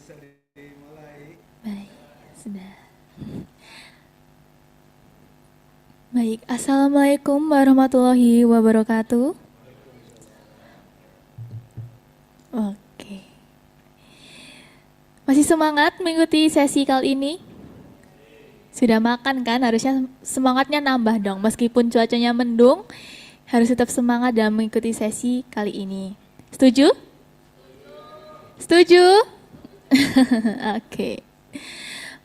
Bisa dimulai. Baik, sudah. Baik, Assalamualaikum warahmatullahi wabarakatuh. Oke. Masih semangat mengikuti sesi kali ini? Sudah makan kan? Harusnya semangatnya nambah dong. Meskipun cuacanya mendung, harus tetap semangat dalam mengikuti sesi kali ini. Setuju? Setuju? Oke.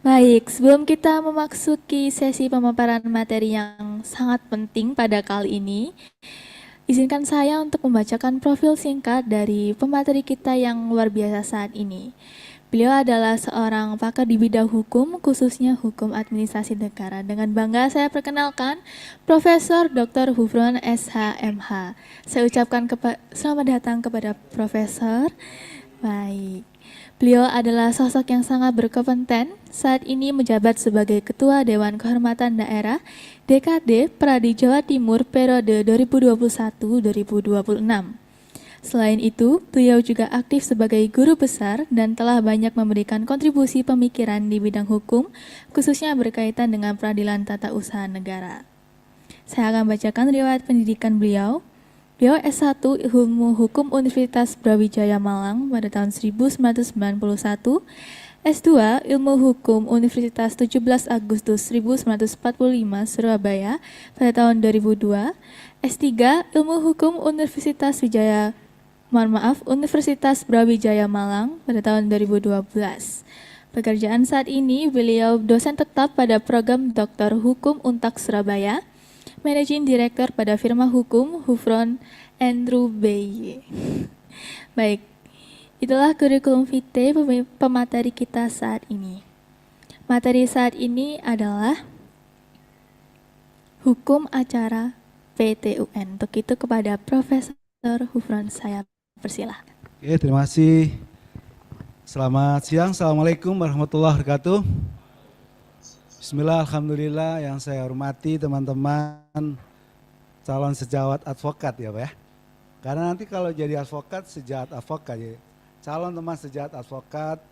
Baik, sebelum kita memasuki sesi pemaparan materi yang sangat penting pada kali ini, izinkan saya untuk membacakan profil singkat dari pemateri kita yang luar biasa saat ini. Beliau adalah seorang pakar di bidang hukum, khususnya hukum administrasi negara. Dengan bangga saya perkenalkan Profesor Dr. Hufron SHMH. Saya ucapkan selamat datang kepada Profesor. Baik. Beliau adalah sosok yang sangat berkompeten, saat ini menjabat sebagai Ketua Dewan Kehormatan Daerah DKD Pradi Jawa Timur periode 2021-2026. Selain itu, beliau juga aktif sebagai guru besar dan telah banyak memberikan kontribusi pemikiran di bidang hukum, khususnya berkaitan dengan peradilan tata usaha negara. Saya akan bacakan riwayat pendidikan beliau. Beliau S1 Ilmu Hukum Universitas Brawijaya Malang pada tahun 1991, S2 Ilmu Hukum Universitas 17 Agustus 1945 Surabaya pada tahun 2002, S3 Ilmu Hukum Universitas Brawijaya Malang pada tahun 2012. Pekerjaan saat ini beliau dosen tetap pada program Dr. Hukum Untak Surabaya, Managing Director pada firma hukum Hufron Andrew Bey. Baik, itulah kurikulum vitae pemateri kita saat ini. Materi saat ini adalah hukum acara PTUN. Untuk itu kepada Profesor Hufron saya persilahkan. Oke, terima kasih. Selamat siang, Assalamualaikum warahmatullahi wabarakatuh. Bismillah, Alhamdulillah, yang saya hormati teman-teman calon sejawat advokat ya Pak ya. Karena nanti kalau jadi advokat, sejawat advokat ya. Calon teman sejawat advokat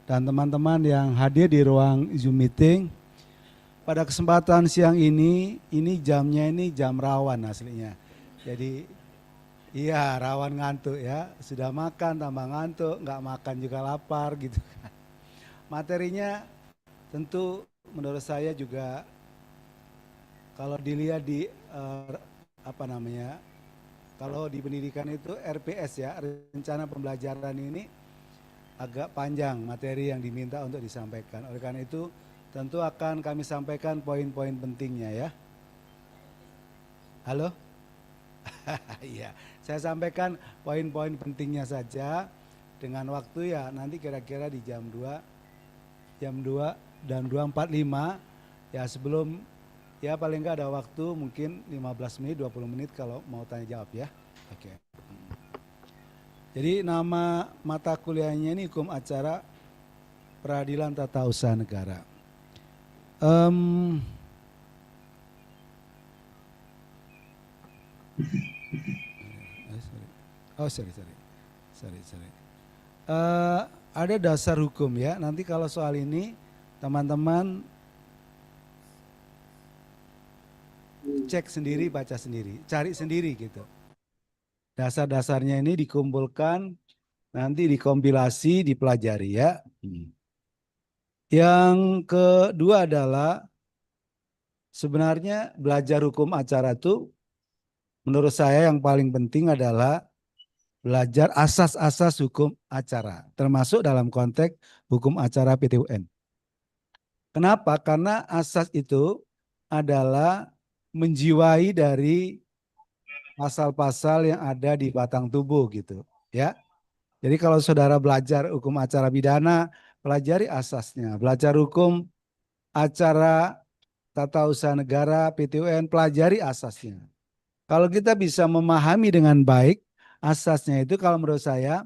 dan teman-teman yang hadir di ruang Zoom meeting. Pada kesempatan siang ini jamnya ini jam rawan aslinya. Jadi iya rawan ngantuk ya. Sudah makan tambah ngantuk, nggak makan juga lapar gitu kan. Materinya tentu menurut saya juga kalau dilihat di kalau di pendidikan itu RPS ya, rencana pembelajaran ini agak panjang materi yang diminta untuk disampaikan. Oleh karena itu tentu akan kami sampaikan poin-poin pentingnya ya. Halo? Iya, saya sampaikan poin-poin pentingnya saja dengan waktu ya nanti kira-kira di jam 2 dan 2.45 ya sebelum ya paling enggak ada waktu mungkin 15 menit 20 menit kalau mau tanya jawab ya. Oke. Jadi nama mata kuliahnya ini hukum acara peradilan tata usaha negara. Sorry. Ada dasar hukum ya. Nanti kalau soal ini teman-teman cek sendiri, baca sendiri, cari sendiri gitu. Dasar-dasarnya ini dikumpulkan, nanti dikompilasi, dipelajari ya. Yang kedua adalah sebenarnya belajar hukum acara itu menurut saya yang paling penting adalah belajar asas-asas hukum acara, termasuk dalam konteks hukum acara PTUN. Kenapa? Karena asas itu adalah menjiwai dari pasal-pasal yang ada di batang tubuh gitu ya. Jadi kalau saudara belajar hukum acara pidana, pelajari asasnya. Belajar hukum acara tata usaha negara PTUN, pelajari asasnya. Kalau kita bisa memahami dengan baik asasnya itu kalau menurut saya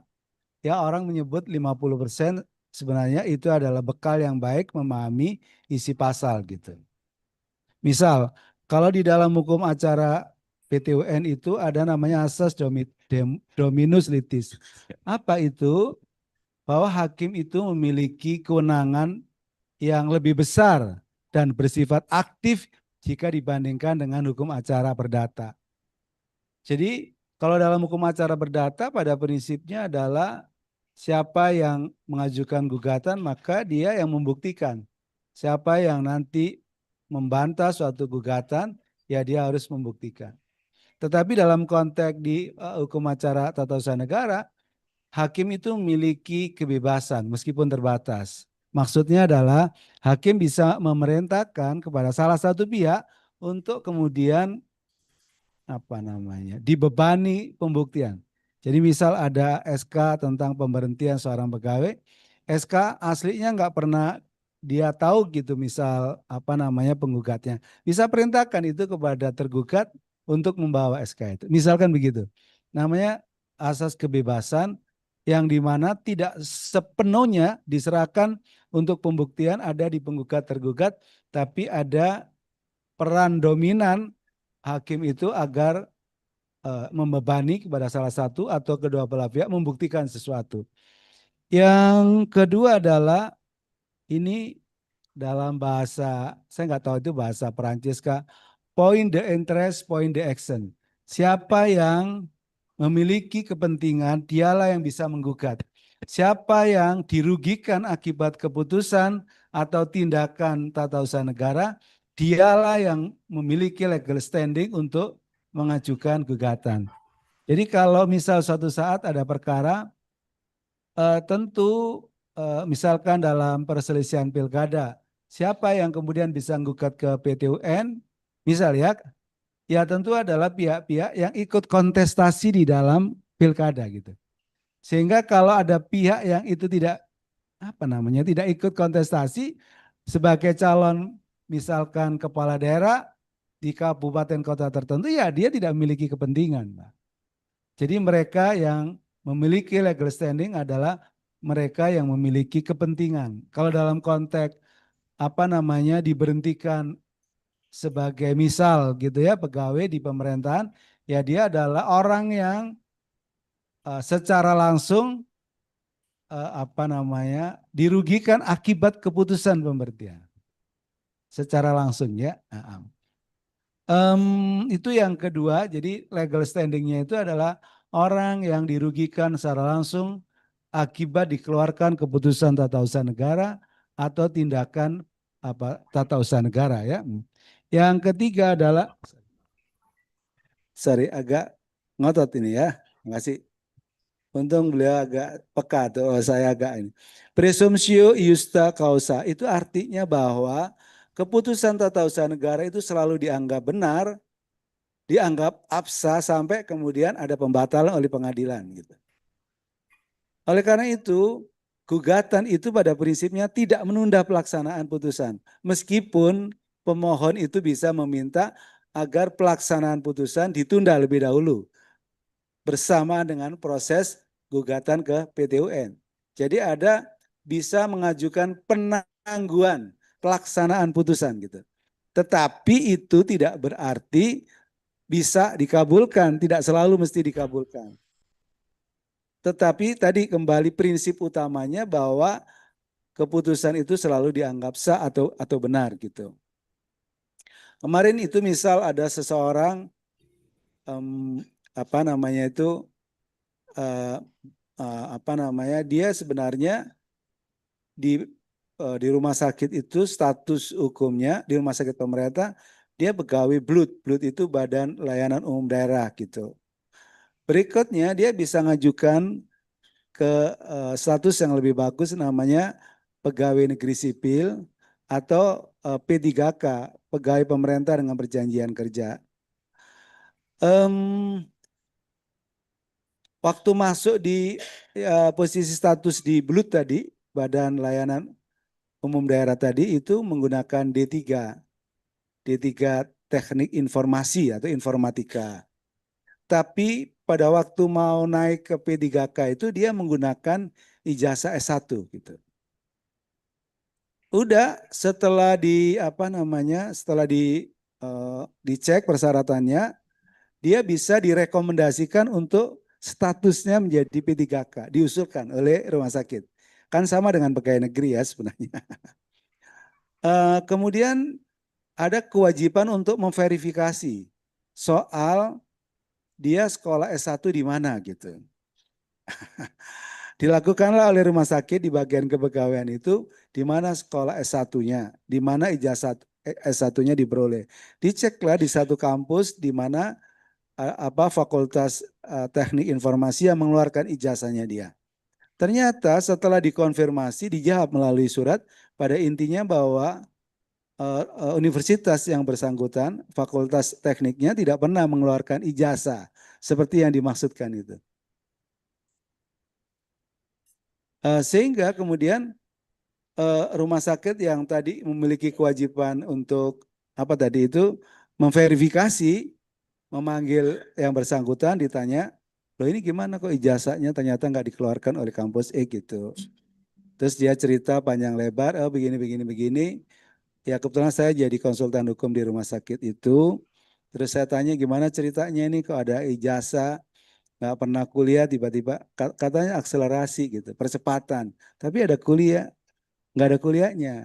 ya orang menyebut 50% sebenarnya itu adalah bekal yang baik memahami isi pasal gitu. Misal, kalau di dalam hukum acara PTUN itu ada namanya asas dominus litis. Apa itu? bahwa hakim itu memiliki kewenangan yang lebih besar dan bersifat aktif jika dibandingkan dengan hukum acara perdata. Jadi kalau dalam hukum acara perdata pada prinsipnya adalah siapa yang mengajukan gugatan maka dia yang membuktikan. Siapa yang nanti membantah suatu gugatan ya dia harus membuktikan. Tetapi dalam konteks di hukum acara tata usaha negara, hakim itu memiliki kebebasan meskipun terbatas. Maksudnya adalah hakim bisa memerintahkan kepada salah satu pihak untuk kemudian dibebani pembuktian. Jadi misal ada SK tentang pemberhentian seorang pegawai, SK aslinya nggak pernah dia tahu gitu misal penggugatnya. Bisa perintahkan itu kepada tergugat untuk membawa SK itu. Misalkan begitu. Namanya asas kebebasan yang dimana tidak sepenuhnya diserahkan untuk pembuktian ada di penggugat tergugat, tapi ada peran dominan hakim itu agar membebani kepada salah satu atau kedua belah pihak membuktikan sesuatu. Yang kedua adalah ini dalam bahasa, saya nggak tahu itu bahasa Perancis kah, point the interest, point the action. Siapa yang memiliki kepentingan, dialah yang bisa menggugat. Siapa yang dirugikan akibat keputusan atau tindakan tata usaha negara, dialah yang memiliki legal standing untuk mengajukan gugatan. Jadi kalau misal suatu saat ada perkara, tentu misalkan dalam perselisihan pilkada, siapa yang kemudian bisa menggugat ke PT UN, misal ya tentu adalah pihak-pihak yang ikut kontestasi di dalam pilkada gitu. Sehingga kalau ada pihak yang itu tidak tidak ikut kontestasi sebagai calon misalkan kepala daerah di kabupaten kota tertentu ya dia tidak memiliki kepentingan. Jadi mereka yang memiliki legal standing adalah mereka yang memiliki kepentingan. Kalau dalam konteks diberhentikan sebagai misal gitu ya pegawai di pemerintahan ya dia adalah orang yang secara langsung dirugikan akibat keputusan pemberhentian secara langsung ya. Itu yang kedua, jadi legal standingnya itu adalah orang yang dirugikan secara langsung akibat dikeluarkan keputusan tata usaha negara atau tindakan tata usaha negara ya. Yang ketiga adalah, agak ngotot ini ya, makasih. Untung beliau agak peka tuh, saya agak ini. Presumptio iusta causa itu artinya bahwa keputusan tata usaha negara itu selalu dianggap benar, dianggap absah sampai kemudian ada pembatalan oleh pengadilan gitu. Oleh karena itu, gugatan itu pada prinsipnya tidak menunda pelaksanaan putusan. Meskipun pemohon itu bisa meminta agar pelaksanaan putusan ditunda lebih dahulu bersama dengan proses gugatan ke PT UN. Jadi ada bisa mengajukan penangguhan pelaksanaan putusan gitu. Tetapi itu tidak berarti bisa dikabulkan, tidak selalu mesti dikabulkan. Tetapi tadi kembali prinsip utamanya bahwa keputusan itu selalu dianggap sah atau benar gitu. Kemarin itu misal ada seseorang dia sebenarnya di rumah sakit itu status hukumnya di rumah sakit pemerintah dia pegawai BLUT itu Badan Layanan Umum Daerah gitu. Berikutnya dia bisa ngajukan ke status yang lebih bagus namanya pegawai negeri sipil atau P3K, pegawai pemerintah dengan perjanjian kerja. Waktu masuk di posisi status di BLUT tadi, Badan Layanan Umum Daerah tadi itu menggunakan D3 Teknik Informasi atau Informatika. Tapi pada waktu mau naik ke P3K itu dia menggunakan ijazah S1 gitu. Udah setelah dicek persyaratannya, dia bisa direkomendasikan untuk statusnya menjadi P3K, diusulkan oleh rumah sakit. Kan sama dengan pegawai negeri ya sebenarnya. Kemudian ada kewajiban untuk memverifikasi soal dia sekolah S1 di mana gitu. Dilakukanlah oleh rumah sakit di bagian kepegawaian itu di mana sekolah S1-nya, di mana ijazah S1-nya diperoleh. Diceklah di satu kampus di mana fakultas teknik informasi yang mengeluarkan ijazahnya dia. Ternyata setelah dikonfirmasi dijawab melalui surat pada intinya bahwa universitas yang bersangkutan, fakultas tekniknya tidak pernah mengeluarkan ijazah seperti yang dimaksudkan itu. Sehingga kemudian rumah sakit yang tadi memiliki kewajiban untuk apa tadi itu memverifikasi, memanggil yang bersangkutan ditanya, loh ini gimana kok ijazahnya ternyata nggak dikeluarkan oleh kampus gitu. Terus dia cerita panjang lebar, oh begini. Ya kebetulan saya jadi konsultan hukum di rumah sakit itu. Terus saya tanya gimana ceritanya ini kok ada ijazah, nggak pernah kuliah tiba-tiba katanya akselerasi gitu, percepatan. Tapi ada kuliah, nggak ada kuliahnya.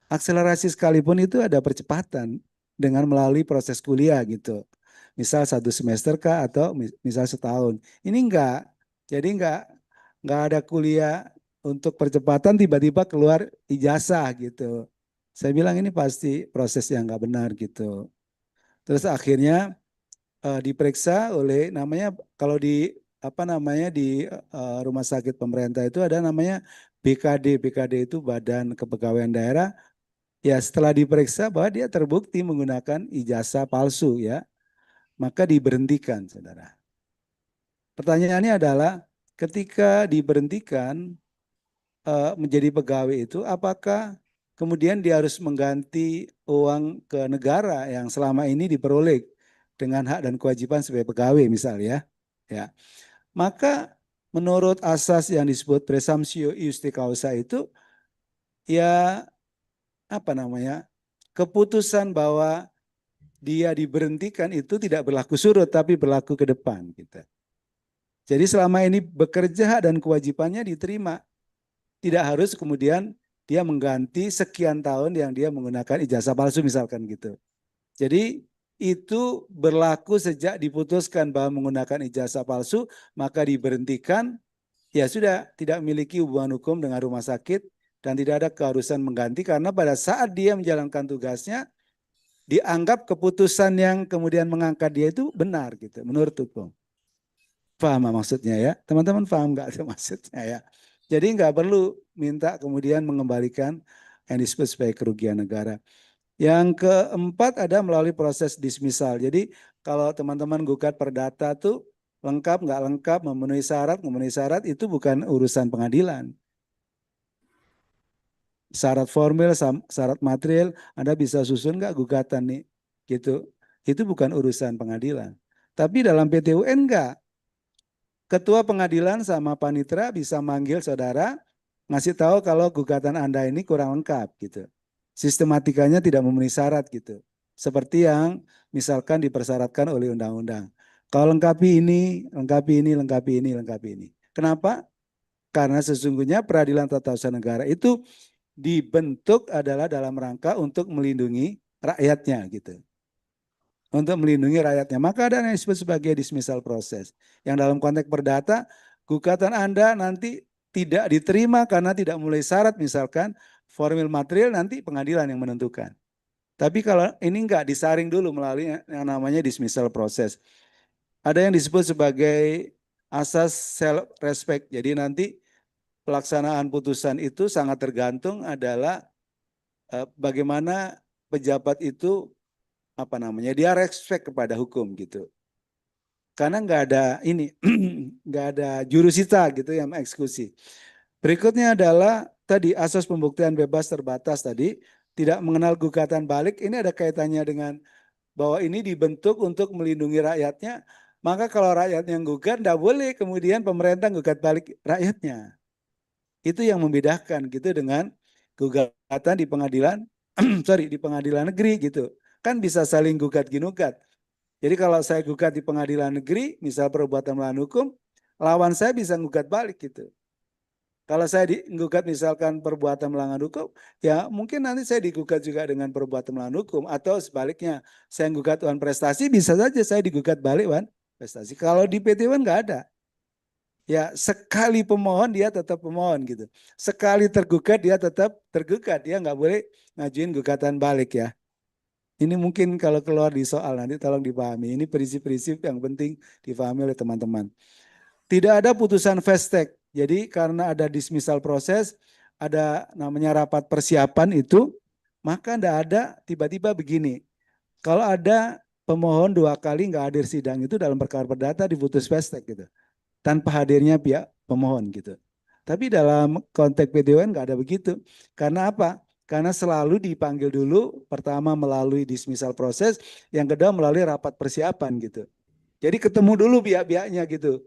Akselerasi sekalipun itu ada percepatan dengan melalui proses kuliah gitu. Misal 1 semester kah atau misal setahun. Ini enggak. Jadi enggak ada kuliah untuk percepatan tiba-tiba keluar ijazah gitu. Saya bilang ini pasti proses yang enggak benar gitu. Terus akhirnya diperiksa oleh namanya kalau di apa namanya di rumah sakit pemerintah itu ada namanya BKD. BKD itu Badan Kepegawaian Daerah. Ya setelah diperiksa bahwa dia terbukti menggunakan ijazah palsu ya, maka diberhentikan saudara. Pertanyaannya adalah ketika diberhentikan menjadi pegawai itu apakah kemudian dia harus mengganti uang ke negara yang selama ini diperoleh dengan hak dan kewajiban sebagai pegawai misalnya ya. Maka menurut asas yang disebut presumptio iusti causa itu ya apa namanya? Keputusan bahwa dia diberhentikan itu tidak berlaku surut tapi berlaku ke depan kita. Jadi selama ini bekerja dan kewajibannya diterima. Tidak harus kemudian dia mengganti sekian tahun yang dia menggunakan ijazah palsu misalkan gitu. Jadi itu berlaku sejak diputuskan bahwa menggunakan ijazah palsu maka diberhentikan, ya sudah tidak memiliki hubungan hukum dengan rumah sakit dan tidak ada keharusan mengganti karena pada saat dia menjalankan tugasnya dianggap keputusan yang kemudian mengangkat dia itu benar gitu menurut hukum. Paham maksudnya ya? Teman-teman paham nggak maksudnya ya? Jadi nggak perlu minta kemudian mengembalikan yang disebut sebagai kerugian negara. Yang keempat ada melalui proses dismisal. Jadi kalau teman-teman gugat perdata tuh lengkap nggak lengkap, memenuhi syarat itu bukan urusan pengadilan. Syarat formil, syarat material, Anda bisa susun nggak gugatan nih, gitu. Itu bukan urusan pengadilan. Tapi dalam PT UN enggak. Ketua pengadilan sama panitera bisa manggil saudara, ngasih tahu kalau gugatan Anda ini kurang lengkap gitu. Sistematikanya tidak memenuhi syarat gitu. Seperti yang misalkan dipersyaratkan oleh undang-undang. Kalau lengkapi ini, lengkapi ini, lengkapi ini, lengkapi ini. Kenapa? Karena sesungguhnya peradilan tata usaha negara itu dibentuk adalah dalam rangka untuk melindungi rakyatnya gitu. Untuk melindungi rakyatnya. Maka ada yang disebut sebagai dismissal proses. Yang dalam konteks perdata, gugatan Anda nanti tidak diterima karena tidak memenuhi syarat misalkan formil material nanti pengadilan yang menentukan. Tapi kalau ini enggak disaring dulu melalui yang namanya dismissal proses. Ada yang disebut sebagai asas self respect. Jadi nanti pelaksanaan putusan itu sangat tergantung adalah bagaimana pejabat itu apa namanya dia respect kepada hukum gitu. Karena nggak ada ini nggak ada jurusita gitu yang mengeksekusi. Berikutnya adalah tadi asas pembuktian bebas terbatas tadi tidak mengenal gugatan balik. Ini ada kaitannya dengan bahwa ini dibentuk untuk melindungi rakyatnya. Maka kalau rakyat yang gugat tidak boleh kemudian pemerintah gugat balik rakyatnya. Itu yang membedakan gitu dengan gugatan di pengadilan, di pengadilan negeri gitu. Kan bisa saling gugat-ginugat. Jadi kalau saya gugat di pengadilan negeri, misal perbuatan melawan hukum, lawan saya bisa gugat balik gitu. Kalau saya digugat misalkan perbuatan melanggar hukum, ya mungkin nanti saya digugat juga dengan perbuatan melanggar hukum. Atau sebaliknya, saya gugat Wan Prestasi, bisa saja saya digugat balik Wan Prestasi. Kalau di PT Wan nggak ada. Ya sekali pemohon dia tetap pemohon gitu. Sekali tergugat dia tetap tergugat. Dia nggak boleh ngajuin gugatan balik ya. Ini mungkin kalau keluar di soal nanti tolong dipahami. Ini prinsip-prinsip yang penting dipahami oleh teman-teman. Tidak ada putusan fast track. Jadi karena ada dismissal proses, ada namanya rapat persiapan itu, maka tidak ada tiba-tiba begini. Kalau ada pemohon 2 kali nggak hadir sidang itu dalam perkara perdata diputus fast track gitu. Tanpa hadirnya pihak pemohon gitu. Tapi dalam konteks PTUN nggak ada begitu. Karena apa? Karena selalu dipanggil dulu, pertama melalui dismissal proses, yang kedua melalui rapat persiapan gitu. Jadi ketemu dulu pihak-pihaknya gitu.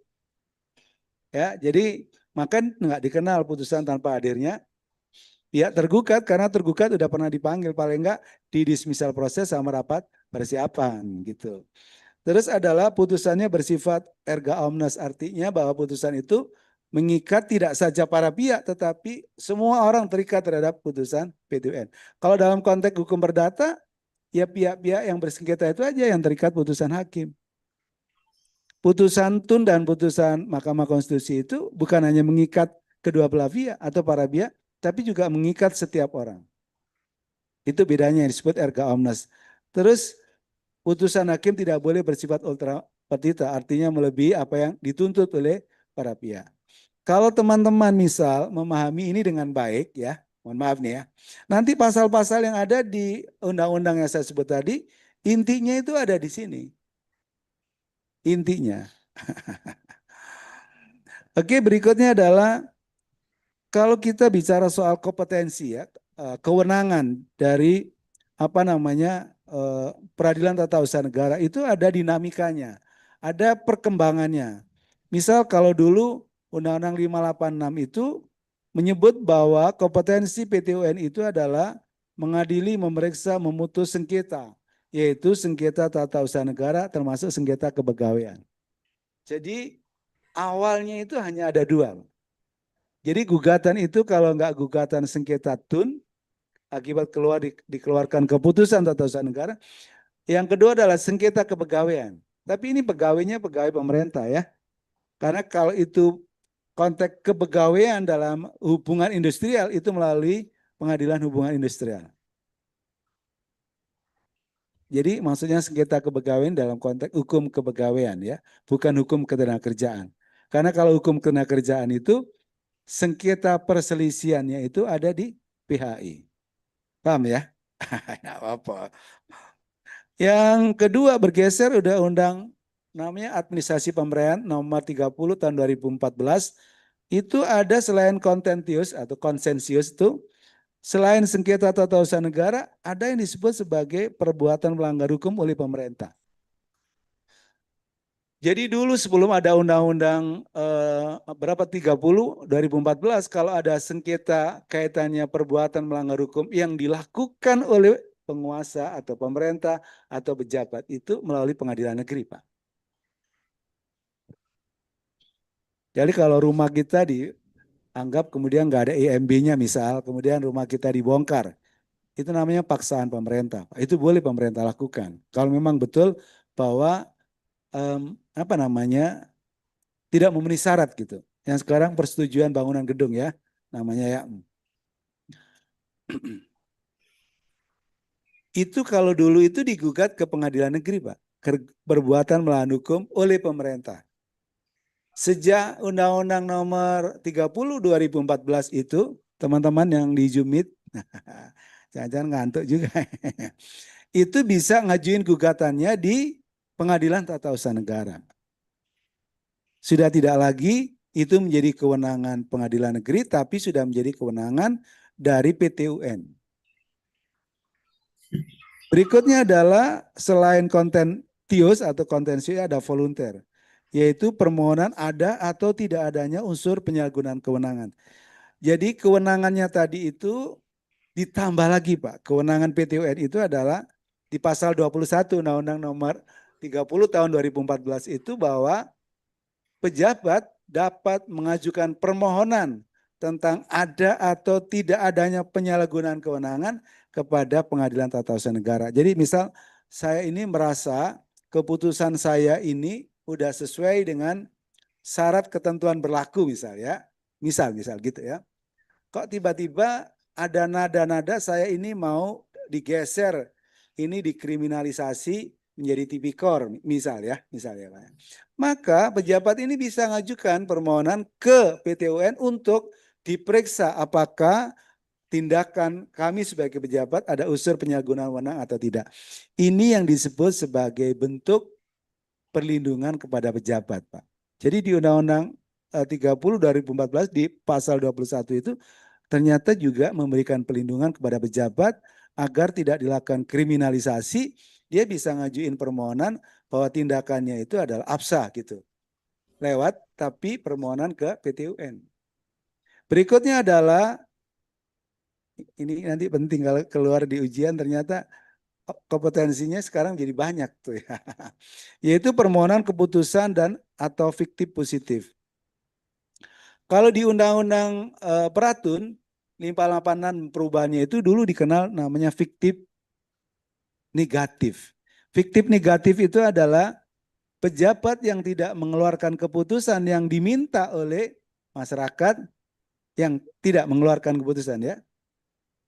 Ya, jadi maka nggak dikenal putusan tanpa hadirnya pihak tergugat karena tergugat udah pernah dipanggil paling enggak di dismissal proses sama rapat persiapan gitu. Terus adalah putusannya bersifat erga omnes, artinya bahwa putusan itu mengikat tidak saja para pihak tetapi semua orang terikat terhadap putusan PT UN. Kalau dalam konteks hukum perdata ya pihak-pihak yang bersengketa itu aja yang terikat putusan hakim. Putusan TUN dan putusan Mahkamah Konstitusi itu bukan hanya mengikat kedua belah pihak atau para pihak, tapi juga mengikat setiap orang. Itu bedanya yang disebut erga omnes. Terus putusan hakim tidak boleh bersifat ultra petita, artinya melebihi apa yang dituntut oleh para pihak. Kalau teman-teman misal memahami ini dengan baik ya, mohon maaf nih ya, nanti pasal-pasal yang ada di undang-undang yang saya sebut tadi, intinya itu ada di sini. Intinya. Oke, berikutnya adalah kalau kita bicara soal kompetensi ya, kewenangan dari apa namanya peradilan tata usaha negara itu ada dinamikanya, ada perkembangannya. Misal kalau dulu Undang-Undang 586 itu menyebut bahwa kompetensi PT UN itu adalah mengadili, memeriksa, memutus sengketa, yaitu sengketa tata usaha negara termasuk sengketa kepegawaian. Jadi awalnya itu hanya ada 2. Jadi gugatan itu kalau nggak gugatan sengketa TUN, akibat dikeluarkan keputusan tata usaha negara. Yang kedua adalah sengketa kepegawaian. Tapi ini pegawainya pegawai pemerintah ya. Karena kalau itu konteks kepegawaian dalam hubungan industrial itu melalui pengadilan hubungan industrial. Jadi maksudnya sengketa kepegawaian dalam konteks hukum kepegawaian ya, bukan hukum ketenagakerjaan. Karena kalau hukum ketenagakerjaan itu sengketa perselisihannya itu ada di PHI. Paham ya? Nggak apa-apa. Yang kedua bergeser udah undang namanya Administrasi Pemerintahan nomor 30 tahun 2014. Itu ada selain kontentius atau konsensius itu, selain sengketa tata usaha negara, ada yang disebut sebagai perbuatan melanggar hukum oleh pemerintah. Jadi dulu sebelum ada undang-undang berapa 30 2014 kalau ada sengketa kaitannya perbuatan melanggar hukum yang dilakukan oleh penguasa atau pemerintah atau pejabat itu melalui pengadilan negeri, Pak. Jadi kalau rumah kita dianggap kemudian nggak ada IMB-nya misal, kemudian rumah kita dibongkar, itu namanya paksaan pemerintah. Itu boleh pemerintah lakukan. Kalau memang betul bahwa apa namanya tidak memenuhi syarat gitu. Yang sekarang persetujuan bangunan gedung ya, namanya ya. Itu kalau dulu itu digugat ke pengadilan negeri, Pak. Perbuatan melawan hukum oleh pemerintah. Sejak Undang-Undang nomor 30 2014 itu, teman-teman yang di Jumit, jangan-jangan ngantuk juga. Itu bisa ngajuin gugatannya di Pengadilan Tata Usaha Negara. Sudah tidak lagi itu menjadi kewenangan pengadilan negeri, tapi sudah menjadi kewenangan dari PT UN. Berikutnya adalah selain kontentius atau kontensius ada volunteer, yaitu permohonan ada atau tidak adanya unsur penyalahgunaan kewenangan. Jadi kewenangannya tadi itu ditambah lagi Pak, kewenangan PT UN itu adalah di pasal 21 Undang-Undang nomor 30 tahun 2014 itu bahwa pejabat dapat mengajukan permohonan tentang ada atau tidak adanya penyalahgunaan kewenangan kepada Pengadilan Tata Usaha Negara. Jadi misal saya ini merasa keputusan saya ini udah sesuai dengan syarat ketentuan berlaku misal ya. Misal gitu ya. Kok tiba-tiba ada nada-nada saya ini mau digeser, ini dikriminalisasi menjadi tipikor misal ya Pak. Maka pejabat ini bisa ngajukan permohonan ke PT UN untuk diperiksa apakah tindakan kami sebagai pejabat ada unsur penyalahgunaan wewenang atau tidak. Ini yang disebut sebagai bentuk perlindungan kepada pejabat, Pak. Jadi di Undang-Undang 30 2014 di pasal 21 itu ternyata juga memberikan perlindungan kepada pejabat agar tidak dilakukan kriminalisasi, dia bisa ngajuin permohonan bahwa tindakannya itu adalah absah gitu. Lewat tapi permohonan ke PT UN. Berikutnya adalah, ini nanti penting kalau keluar di ujian ternyata kompetensinya sekarang jadi banyak tuh ya. Yaitu permohonan keputusan dan atau fiktif positif. Kalau di Undang-Undang Peratun 586 perubahannya itu dulu dikenal namanya fiktif negatif. Fiktif negatif itu adalah pejabat yang tidak mengeluarkan keputusan yang diminta oleh masyarakat yang tidak mengeluarkan keputusan ya.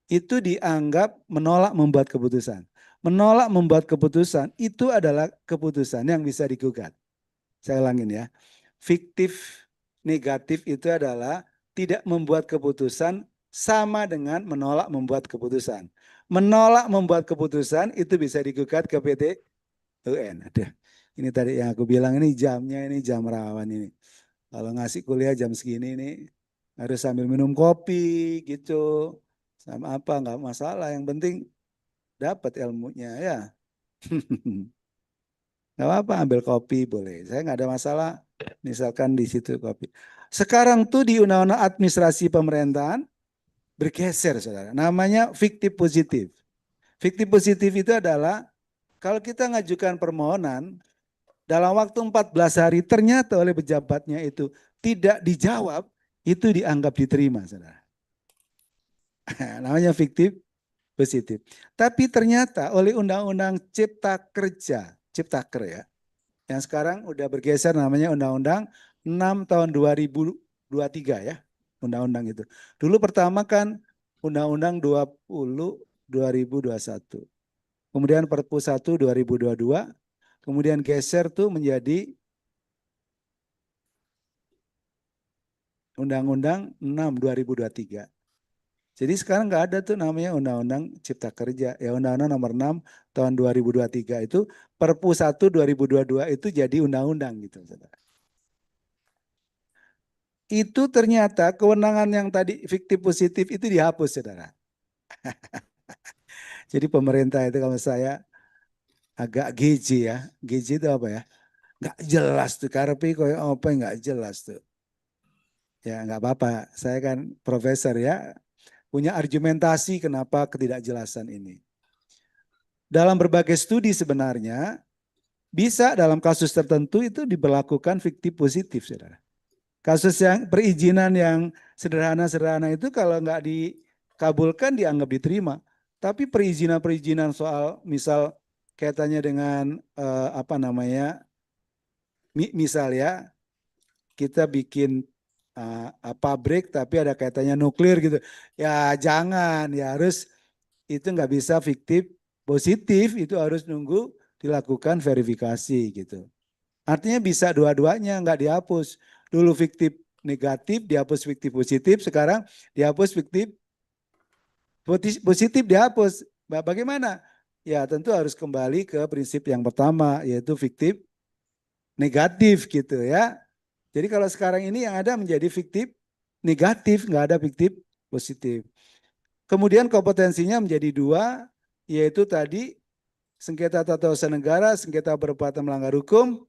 Itu dianggap menolak membuat keputusan. Menolak membuat keputusan itu adalah keputusan yang bisa digugat. Saya ulangin ya. Fiktif negatif itu adalah tidak membuat keputusan sama dengan menolak membuat keputusan. Menolak membuat keputusan itu bisa digugat ke PT UN. Aduh, ini tadi yang aku bilang ini jamnya ini jam rawan ini. Kalau ngasih kuliah jam segini ini harus sambil minum kopi gitu. Sama apa nggak masalah, yang penting dapat ilmunya ya. Nggak apa-apa ambil kopi boleh. Saya nggak ada masalah misalkan di situ kopi. Sekarang tuh di Undang-Undang Administrasi Pemerintahan bergeser saudara. Namanya fiktif positif. Fiktif positif itu adalah kalau kita ngajukan permohonan dalam waktu 14 hari ternyata oleh pejabatnya itu tidak dijawab, itu dianggap diterima saudara. Namanya fiktif positif. Tapi ternyata oleh Undang-Undang Cipta Kerja, Ciptaker ya, yang sekarang udah bergeser namanya Undang-Undang 6 tahun 2023 ya, undang-undang itu. Dulu pertama kan Undang-Undang 20 2021. Kemudian Perpu 1 2022, kemudian geser tuh menjadi Undang-Undang 6 2023. Jadi sekarang nggak ada tuh namanya Undang-Undang Cipta Kerja. Ya Undang-Undang nomor 6 tahun 2023 itu Perpu 1 2022 itu jadi undang-undang gitu. Saudara. Itu ternyata kewenangan yang tadi fiktif positif itu dihapus saudara. Jadi pemerintah itu kalau saya agak geji ya. Geji itu apa ya? Nggak jelas tuh. Karepi koyo apa nggak jelas tuh. Ya nggak apa-apa. Saya kan profesor ya. Punya argumentasi kenapa ketidakjelasan ini. Dalam berbagai studi sebenarnya bisa dalam kasus tertentu itu diberlakukan fiktif positif, saudara. Kasus yang perizinan yang sederhana-sederhana itu kalau nggak dikabulkan dianggap diterima. Tapi perizinan-perizinan soal misal kaitannya dengan apa namanya, misal ya kita bikin pabrik tapi ada kaitannya nuklir gitu. Ya jangan, ya harus itu nggak bisa fiktif positif, itu harus nunggu dilakukan verifikasi gitu. Artinya bisa dua-duanya nggak dihapus. Dulu fiktif negatif, dihapus fiktif positif, sekarang dihapus fiktif positif dihapus. Bagaimana? Ya tentu harus kembali ke prinsip yang pertama yaitu fiktif negatif gitu ya. Jadi kalau sekarang ini yang ada menjadi fiktif negatif, nggak ada fiktif positif. Kemudian kompetensinya menjadi dua, yaitu tadi sengketa tata usaha negara, sengketa berkaitan melanggar hukum,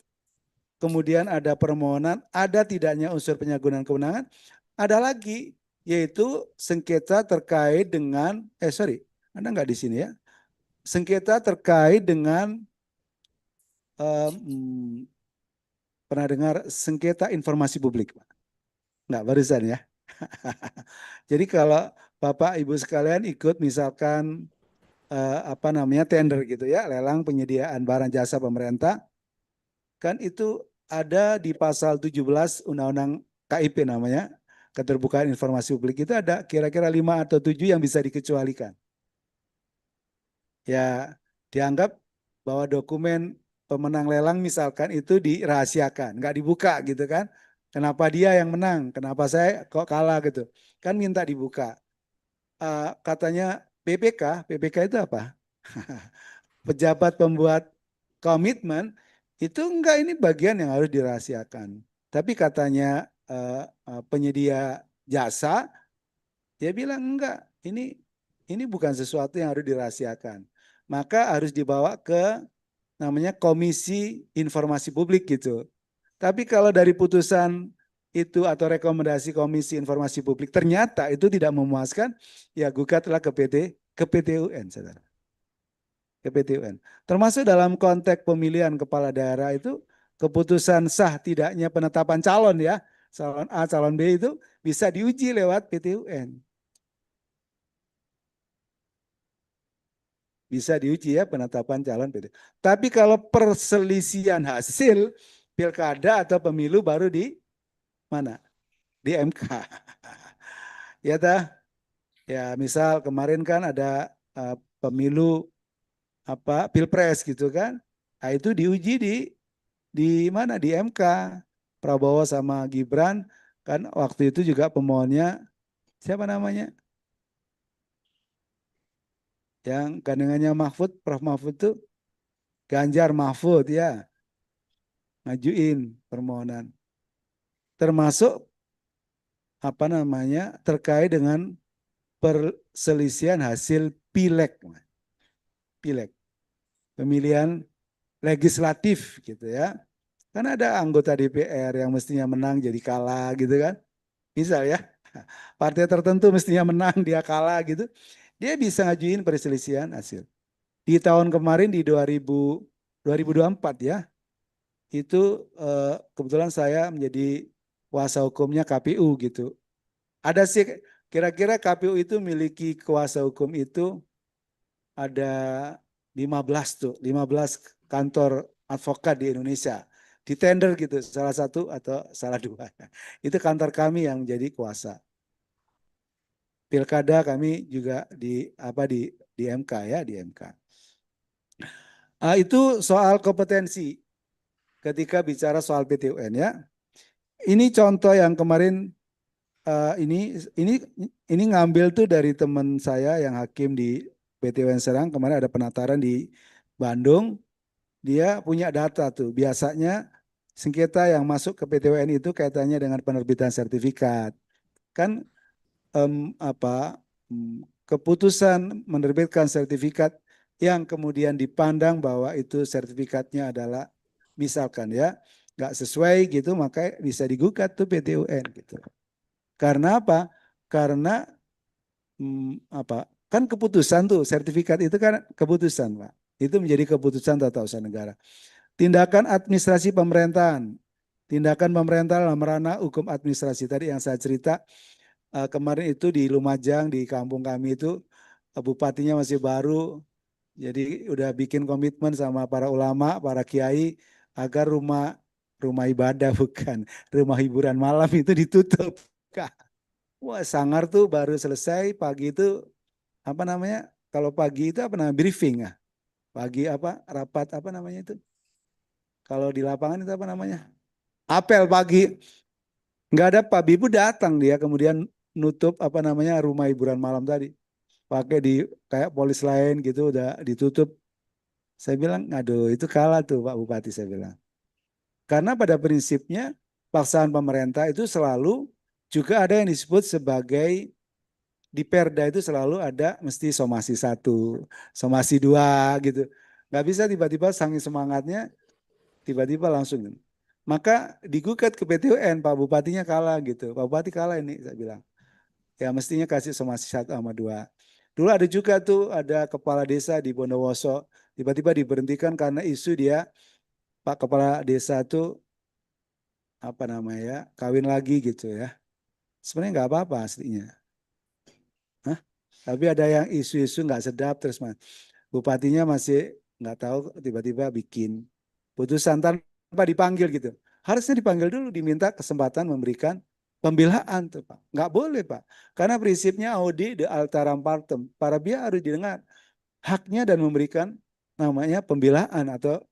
kemudian ada permohonan, ada tidaknya unsur penyalahgunaan kewenangan, ada lagi yaitu sengketa terkait dengan, Anda nggak di sini ya, sengketa terkait dengan, pernah dengar sengketa informasi publik, Pak? Nggak barusan ya. Jadi kalau Bapak Ibu sekalian ikut misalkan apa namanya tender gitu ya, lelang penyediaan barang jasa pemerintah, kan itu ada di pasal 17 Undang-Undang KIP namanya, Keterbukaan Informasi Publik itu ada kira-kira 5 atau 7 yang bisa dikecualikan. Ya, dianggap bahwa dokumen pemenang lelang misalkan itu dirahasiakan, nggak dibuka gitu kan. Kenapa dia yang menang? Kenapa saya kok kalah gitu? Kan minta dibuka. Katanya PPK itu apa? Pejabat pembuat komitmen itu enggak, ini bagian yang harus dirahasiakan. Tapi katanya penyedia jasa dia bilang enggak, ini bukan sesuatu yang harus dirahasiakan. Maka harus dibawa ke namanya Komisi Informasi Publik gitu. Tapi kalau dari putusan itu atau rekomendasi Komisi Informasi Publik ternyata itu tidak memuaskan, ya gugatlah ke PT UN, saudara. Ke PT UN. Termasuk dalam konteks pemilihan kepala daerah itu keputusan sah tidaknya penetapan calon ya, calon A, calon B itu bisa diuji lewat PT UN. Bisa diuji ya penetapan calon PT. Tapi kalau perselisihan hasil pilkada atau pemilu baru di mana? Di MK. Ya dah. Ya misal kemarin kan ada pemilu apa pilpres gitu kan. Nah, itu diuji di mana? Di MK. Prabowo sama Gibran kan waktu itu juga pemohonnya siapa namanya? Yang gandengannya Mahfud, Prof Mahfud tuh Ganjar Mahfud ya, ngajuin permohonan. Termasuk apa namanya? Terkait dengan perselisihan hasil pileg. Pileg, pemilihan legislatif gitu ya. Kan ada anggota DPR yang mestinya menang jadi kalah gitu kan. Misal ya, partai tertentu mestinya menang dia kalah gitu. Dia bisa ngajuin perselisihan hasil. Di tahun kemarin di 2024 ya, itu kebetulan saya menjadi kuasa hukumnya KPU gitu. Ada sih kira-kira KPU itu miliki kuasa hukum itu ada 15 tuh, 15 kantor advokat di Indonesia. Di tender gitu, salah satu atau salah dua. Itu kantor kami yang menjadi kuasa. Pilkada kami juga di MK ya, di MK. Itu soal kompetensi ketika bicara soal PT UN ya. Ini contoh yang kemarin ini ngambil tuh dari teman saya yang hakim di PT UN Serang, kemarin ada penataran di Bandung. Dia punya data tuh. Biasanya sengketa yang masuk ke PT UN itu kaitannya dengan penerbitan sertifikat. Kan keputusan menerbitkan sertifikat yang kemudian dipandang bahwa itu sertifikatnya adalah misalkan ya nggak sesuai gitu, maka bisa digugat tuh PT UN gitu. Karena apa? Karena kan keputusan tuh sertifikat itu kan keputusan Pak. Itu menjadi keputusan tata usaha negara. Tindakan administrasi pemerintahan. Tindakan pemerintah dalam ranah hukum administrasi tadi yang saya cerita kemarin itu di Lumajang di kampung kami itu bupatinya masih baru. Jadi udah bikin komitmen sama para ulama, para kiai agar rumah rumah ibadah bukan rumah hiburan malam itu ditutup. Wah, sangar tuh baru selesai pagi itu apa namanya? Kalau pagi itu apa namanya? Briefing ya. Pagi apa? Rapat apa namanya itu? Kalau di lapangan itu apa namanya? Apel pagi. Nggak ada Pak Bibu datang dia kemudian nutup apa namanya rumah hiburan malam tadi. Pakai di kayak polis lain gitu udah ditutup. Saya bilang, aduh itu kalah tuh Pak Bupati saya bilang. Karena pada prinsipnya paksaan pemerintah itu selalu juga ada yang disebut sebagai di Perda itu selalu ada mesti somasi 1, somasi 2 gitu. Nggak bisa tiba-tiba saking semangatnya tiba-tiba langsung. Maka digugat ke PT UN, Pak Bupatinya kalah gitu. Pak Bupati kalah ini saya bilang. Ya mestinya kasih somasi 1 sama 2. Dulu ada juga tuh ada kepala desa di Bondowoso. Tiba-tiba diberhentikan karena isu dia Pak Kepala Desa tuh apa namanya ya kawin lagi gitu ya. Sebenarnya nggak apa-apa aslinya. Hah? Tapi ada yang isu-isu nggak sedap terus bupatinya masih nggak tahu tiba-tiba bikin putusan tanpa dipanggil gitu. Harusnya dipanggil dulu, diminta kesempatan memberikan pembelaan tuh Pak. Nggak boleh Pak. Karena prinsipnya audi de alteram partem. Para pihak harus didengar haknya dan memberikan namanya pembelaan atau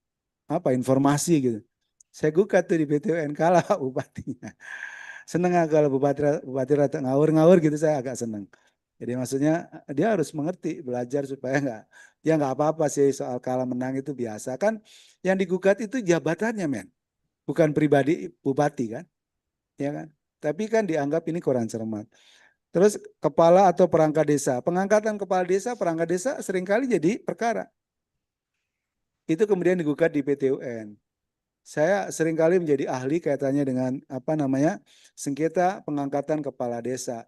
apa informasi gitu. Saya gugat tuh di PTUN kalah Pak bupatinya. Seneng kalau bupati bupati rata ngawur-ngawur gitu saya agak seneng. Jadi maksudnya dia harus mengerti, belajar supaya nggak, ya nggak apa-apa sih soal kalah menang itu biasa kan. Yang digugat itu jabatannya men, bukan pribadi bupati kan, ya kan. Tapi kan dianggap ini kurang cermat. Terus kepala atau perangkat desa, pengangkatan kepala desa, perangkat desa seringkali jadi perkara. Itu kemudian digugat di PT UN. Saya seringkali menjadi ahli kaitannya dengan apa namanya sengketa pengangkatan kepala desa.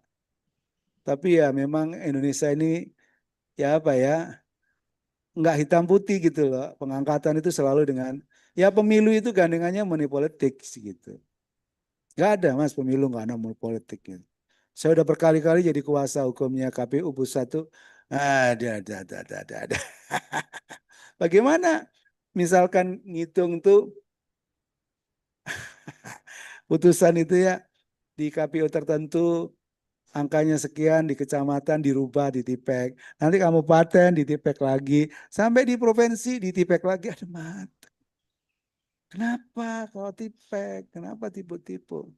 Tapi ya memang Indonesia ini ya apa ya nggak hitam putih gitu loh. Pengangkatan itu selalu dengan ya pemilu itu gandengannya money politics gitu. Nggak ada mas pemilu nggak ada money politik gitu. Saya udah berkali-kali jadi kuasa hukumnya KPU pusat tuh. Ada. Bagaimana misalkan ngitung tuh putusan itu ya di KPU tertentu angkanya sekian di kecamatan dirubah ditipek. Nanti kabupaten ditipek lagi. Sampai di provinsi ditipek lagi. Aduh mati. Kenapa kalau tipek? Kenapa tipu-tipu?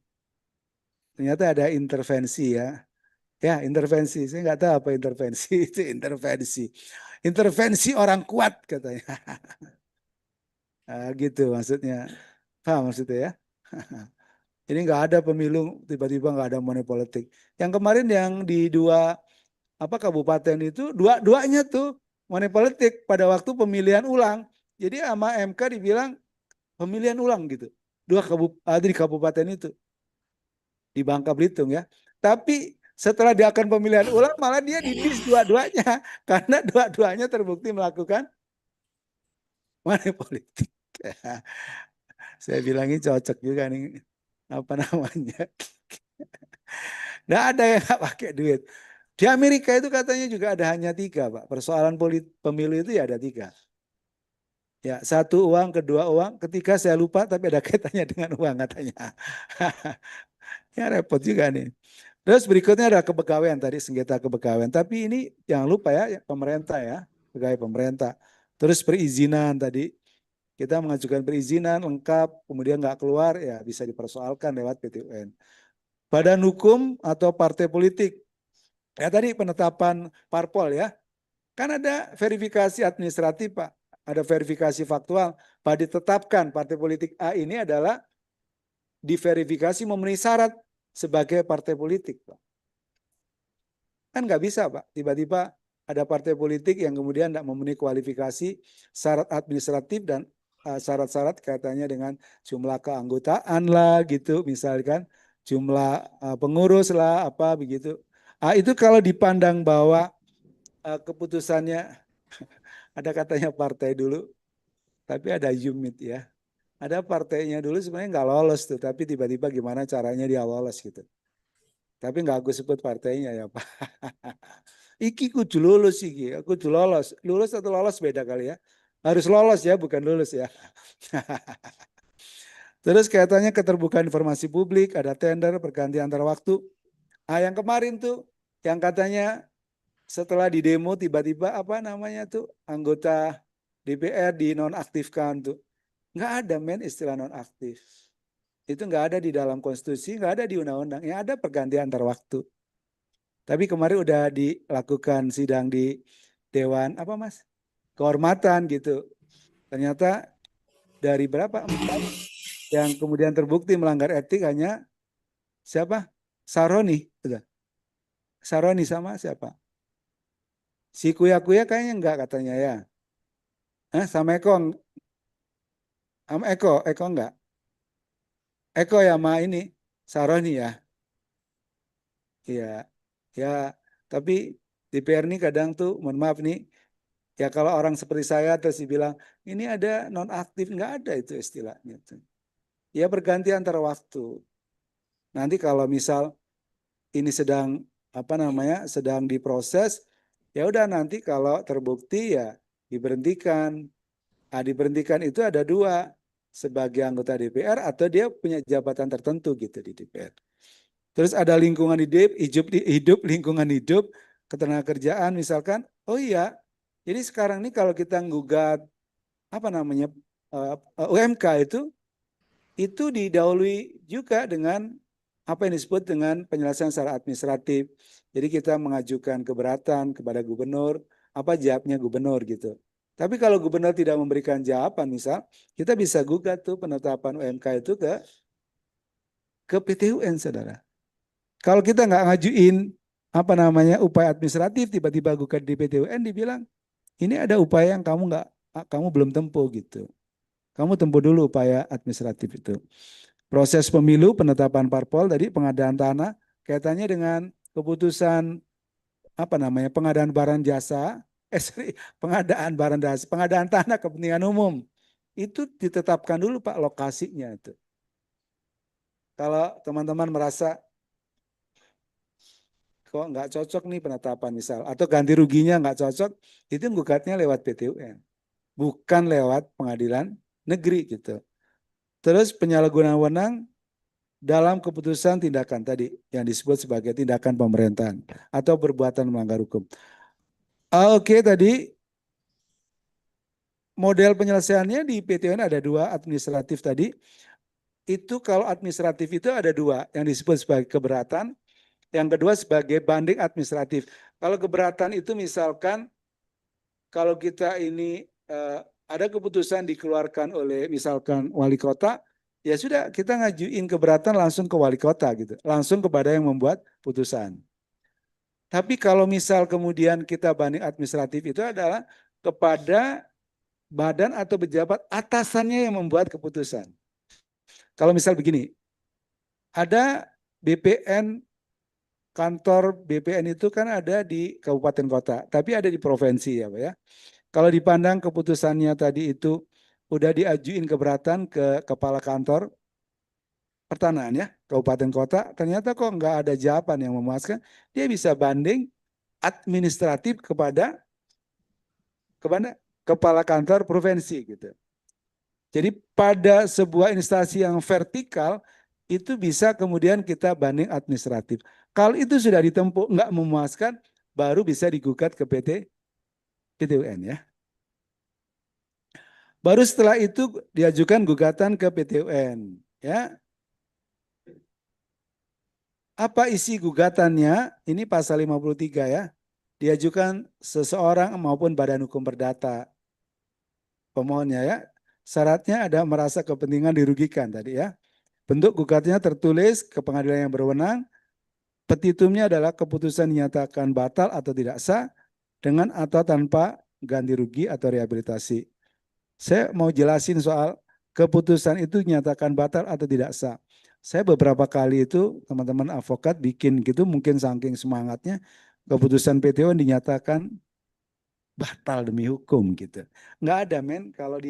Ternyata ada intervensi ya. Ya intervensi. Saya nggak tahu apa intervensi. Itu intervensi. Intervensi orang kuat katanya. Nah, gitu maksudnya. Paham maksudnya ya? Ini nggak ada pemilu tiba-tiba nggak ada money politik. Yang kemarin yang di dua apa kabupaten itu dua-duanya tuh money politik pada waktu pemilihan ulang. Jadi sama MK dibilang pemilihan ulang gitu. Di kabupaten itu di Bangka Belitung ya. Tapi setelah dia akan pemilihan ulang malah dia didis dua-duanya karena dua-duanya terbukti melakukan money politik. Saya bilangin cocok juga nih apa namanya. Nggak ada yang nggak pakai duit. Di Amerika itu katanya juga ada hanya tiga, Pak. Persoalan pemilu itu ya ada tiga. Ya, satu uang, kedua uang, ketiga saya lupa tapi ada kaitannya dengan uang katanya. Ya repot juga nih. Terus berikutnya ada kepegawaian tadi sengketa kepegawaian. Tapi ini jangan lupa ya pemerintah ya, pegawai pemerintah. Terus perizinan tadi kita mengajukan perizinan lengkap, kemudian nggak keluar ya bisa dipersoalkan lewat PT UN. Badan hukum atau partai politik. Ya tadi penetapan parpol ya. Kan ada verifikasi administratif Pak. Ada verifikasi faktual. Pak ditetapkan partai politik A ini adalah diverifikasi memenuhi syarat sebagai partai politik Pak. Kan nggak bisa Pak. Tiba-tiba ada partai politik yang kemudian tidak memenuhi kualifikasi syarat administratif dan syarat-syarat kaitannya dengan jumlah keanggotaan lah gitu misalkan jumlah pengurus lah apa begitu. Itu kalau dipandang bahwa keputusannya ada katanya partai dulu, tapi ada Yumit ya. Ada partainya dulu sebenarnya nggak lolos tuh, tapi tiba-tiba gimana caranya dia lolos gitu. Tapi nggak aku sebut partainya ya Pak. Iki kudu lulus iki, kudu lolos. Lulus atau lolos beda kali ya. Harus lolos ya, bukan lulus ya. Terus kaitannya keterbukaan informasi publik, ada tender, pergantian antar waktu. Yang kemarin tuh, yang katanya setelah di demo tiba-tiba apa namanya tuh anggota DPR dinonaktifkan tuh. Nggak ada men istilah nonaktif. Itu nggak ada di dalam konstitusi, nggak ada di undang-undang. Yang ada pergantian antar waktu. Tapi kemarin udah dilakukan sidang di Dewan apa mas? Kehormatan gitu. Ternyata dari berapa? 4 yang kemudian terbukti melanggar etik hanya siapa? Saroni. Saroni sama siapa? Si Kuya-Kuya kayaknya enggak katanya ya. Sama Eko, sama Eko enggak. Eko ya sama ini, Saroni ya. Iya, ya. Tapi DPR ini kadang tuh, mohon maaf nih, ya kalau orang seperti saya terus dibilang, ini ada nonaktif, enggak ada itu istilahnya. Ya berganti antara waktu. Nanti kalau misal ini sedang sedang diproses, ya udah nanti kalau terbukti ya diberhentikan. Diberhentikan itu ada dua, sebagai anggota DPR atau dia punya jabatan tertentu gitu di DPR. Terus ada lingkungan hidup, lingkungan hidup, ketenagakerjaan misalkan. Oh iya, jadi sekarang ini kalau kita nggugat UMK itu didahului juga dengan apa yang disebut dengan penyelesaian secara administratif. Jadi kita mengajukan keberatan kepada gubernur, apa jawabnya gubernur gitu. Tapi kalau gubernur tidak memberikan jawaban, misal kita bisa gugat tuh penetapan UMK itu ke PT UN, saudara. Kalau kita nggak ngajuin upaya administratif, tiba-tiba gugat di PT UN dibilang ini ada upaya yang kamu belum tempuh gitu. Kamu tempuh dulu upaya administratif itu. Proses pemilu, penetapan parpol tadi, pengadaan tanah, kaitannya dengan keputusan pengadaan barang jasa, pengadaan tanah kepentingan umum. Itu ditetapkan dulu Pak lokasinya itu. Kalau teman-teman merasa kok nggak cocok nih penetapan misal, atau ganti ruginya nggak cocok, itu gugatnya lewat PT UN, bukan lewat pengadilan negeri gitu. Terus penyalahgunaan wewenang dalam keputusan tindakan tadi yang disebut sebagai tindakan pemerintahan atau perbuatan melanggar hukum. Oke, tadi model penyelesaiannya di PT UN ada dua, administratif tadi. Itu kalau administratif itu ada dua, yang disebut sebagai keberatan, yang kedua sebagai banding administratif. Kalau keberatan itu misalkan kalau kita ini ada keputusan dikeluarkan oleh misalkan wali kota, ya sudah kita ngajuin keberatan langsung ke wali kota gitu, langsung kepada yang membuat putusan. Tapi kalau misal kemudian kita banding administratif itu adalah kepada badan atau pejabat atasannya yang membuat keputusan. Kalau misal begini, ada BPN, kantor BPN itu kan ada di kabupaten kota, tapi ada di provinsi ya Pak ya. Kalau dipandang keputusannya tadi itu udah diajuin keberatan ke kepala kantor pertanahan ya, kabupaten kota, ternyata kok nggak ada jawaban yang memuaskan, dia bisa banding administratif kepada kepala kantor provinsi gitu. Jadi pada sebuah instansi yang vertikal itu bisa kemudian kita banding administratif. Kalau itu sudah ditempuh nggak memuaskan, baru bisa digugat ke PT UN ya. Baru setelah itu diajukan gugatan ke PT UN ya. Apa isi gugatannya? Ini pasal 53 ya. Diajukan seseorang maupun badan hukum perdata pemohonnya ya. Syaratnya ada merasa kepentingan dirugikan tadi ya. Bentuk gugatnya tertulis ke pengadilan yang berwenang. Petitumnya adalah keputusan dinyatakan batal atau tidak sah dengan atau tanpa ganti rugi atau rehabilitasi. Saya mau jelasin soal keputusan itu dinyatakan batal atau tidak sah. Saya beberapa kali itu teman-teman advokat bikin gitu, mungkin saking semangatnya keputusan PT UN dinyatakan batal demi hukum gitu. Nggak ada men, kalau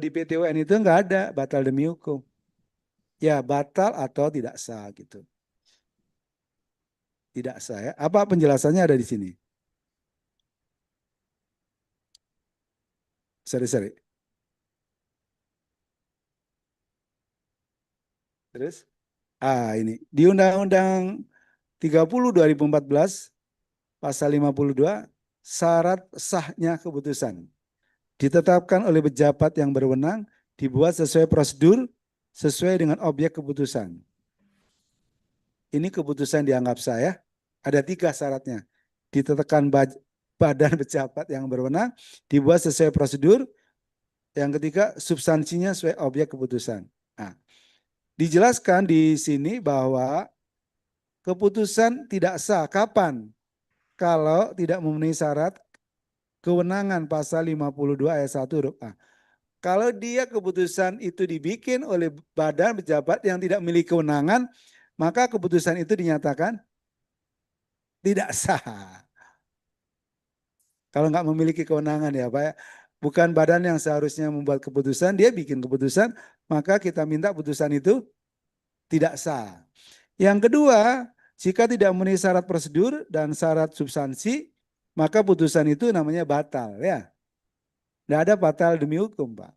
di PT UN itu nggak ada batal demi hukum. Ya batal atau tidak sah gitu. Tidak sah ya. Apa penjelasannya ada di sini? Sorry. Terus? Ini di Undang-Undang 30 2014 pasal 52 syarat sahnya keputusan ditetapkan oleh pejabat yang berwenang, dibuat sesuai prosedur sesuai dengan objek keputusan. Ini keputusan dianggap sah ya. Ada 3 syaratnya. Ditetapkan badan pejabat yang berwenang, dibuat sesuai prosedur. Yang ketiga, substansinya sesuai objek keputusan. Nah, dijelaskan di sini bahwa keputusan tidak sah. Kapan? Kalau tidak memenuhi syarat kewenangan pasal 52 ayat 1 huruf A. Kalau dia keputusan itu dibikin oleh badan pejabat yang tidak memiliki kewenangan, maka keputusan itu dinyatakan tidak sah. Kalau nggak memiliki kewenangan ya Pak, bukan badan yang seharusnya membuat keputusan, dia bikin keputusan, maka kita minta putusan itu tidak sah. Yang kedua, Jika tidak memenuhi syarat prosedur dan syarat substansi, maka putusan itu namanya batal ya. Tidak ada batal demi hukum, Pak.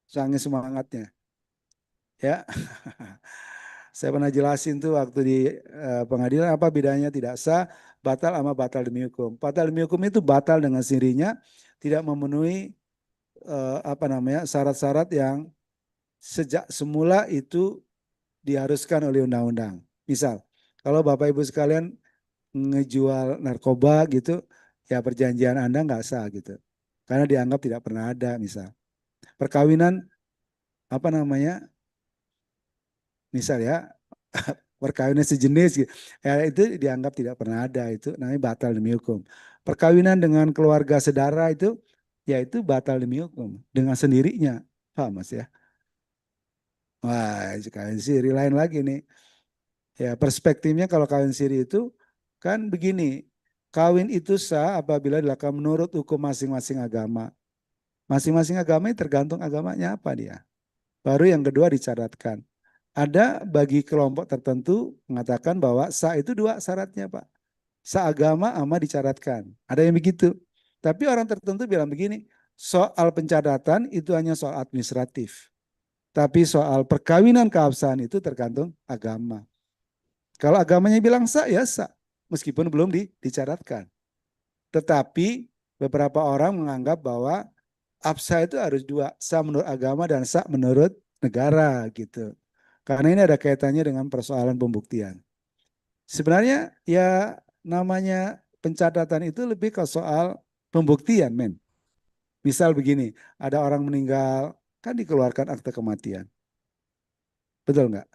Sangat semangatnya. Ya. Saya pernah jelasin tuh waktu di pengadilan apa bedanya tidak sah, batal sama batal demi hukum. Batal demi hukum itu batal dengan sendirinya, tidak memenuhi syarat-syarat yang sejak semula itu diharuskan oleh undang-undang. Misal, kalau Bapak Ibu sekalian ngejual narkoba gitu, ya perjanjian Anda nggak sah gitu. Karena dianggap tidak pernah ada misal. Perkawinan misal ya, perkawinan sejenis gitu. Ya, itu dianggap tidak pernah ada, itu namanya batal demi hukum. Perkawinan dengan keluarga saudara itu, ya itu batal demi hukum dengan sendirinya. Paham Mas ya? Wah, kawin siri lain lagi nih. Ya, perspektifnya kalau kawin siri itu kan begini, kawin itu sah apabila dilakukan menurut hukum masing-masing agama. Masing-masing agama tergantung agamanya apa dia. Baru yang kedua dicatatkan. Ada bagi kelompok tertentu mengatakan bahwa sah itu dua syaratnya Pak. Sah agama sama dicatatkan. Ada yang begitu. Tapi orang tertentu bilang begini, soal pencatatan itu hanya soal administratif. Tapi soal perkawinan keabsahan itu tergantung agama. Kalau agamanya bilang sah, ya sah. Meskipun belum dicatatkan. Tetapi beberapa orang menganggap bahwa absah itu harus dua. Sah menurut agama dan sah menurut negara gitu. Karena ini ada kaitannya dengan persoalan pembuktian. Sebenarnya ya namanya pencatatan itu lebih ke soal pembuktian men. Misal begini, ada orang meninggal, kan dikeluarkan akte kematian. Betul nggak?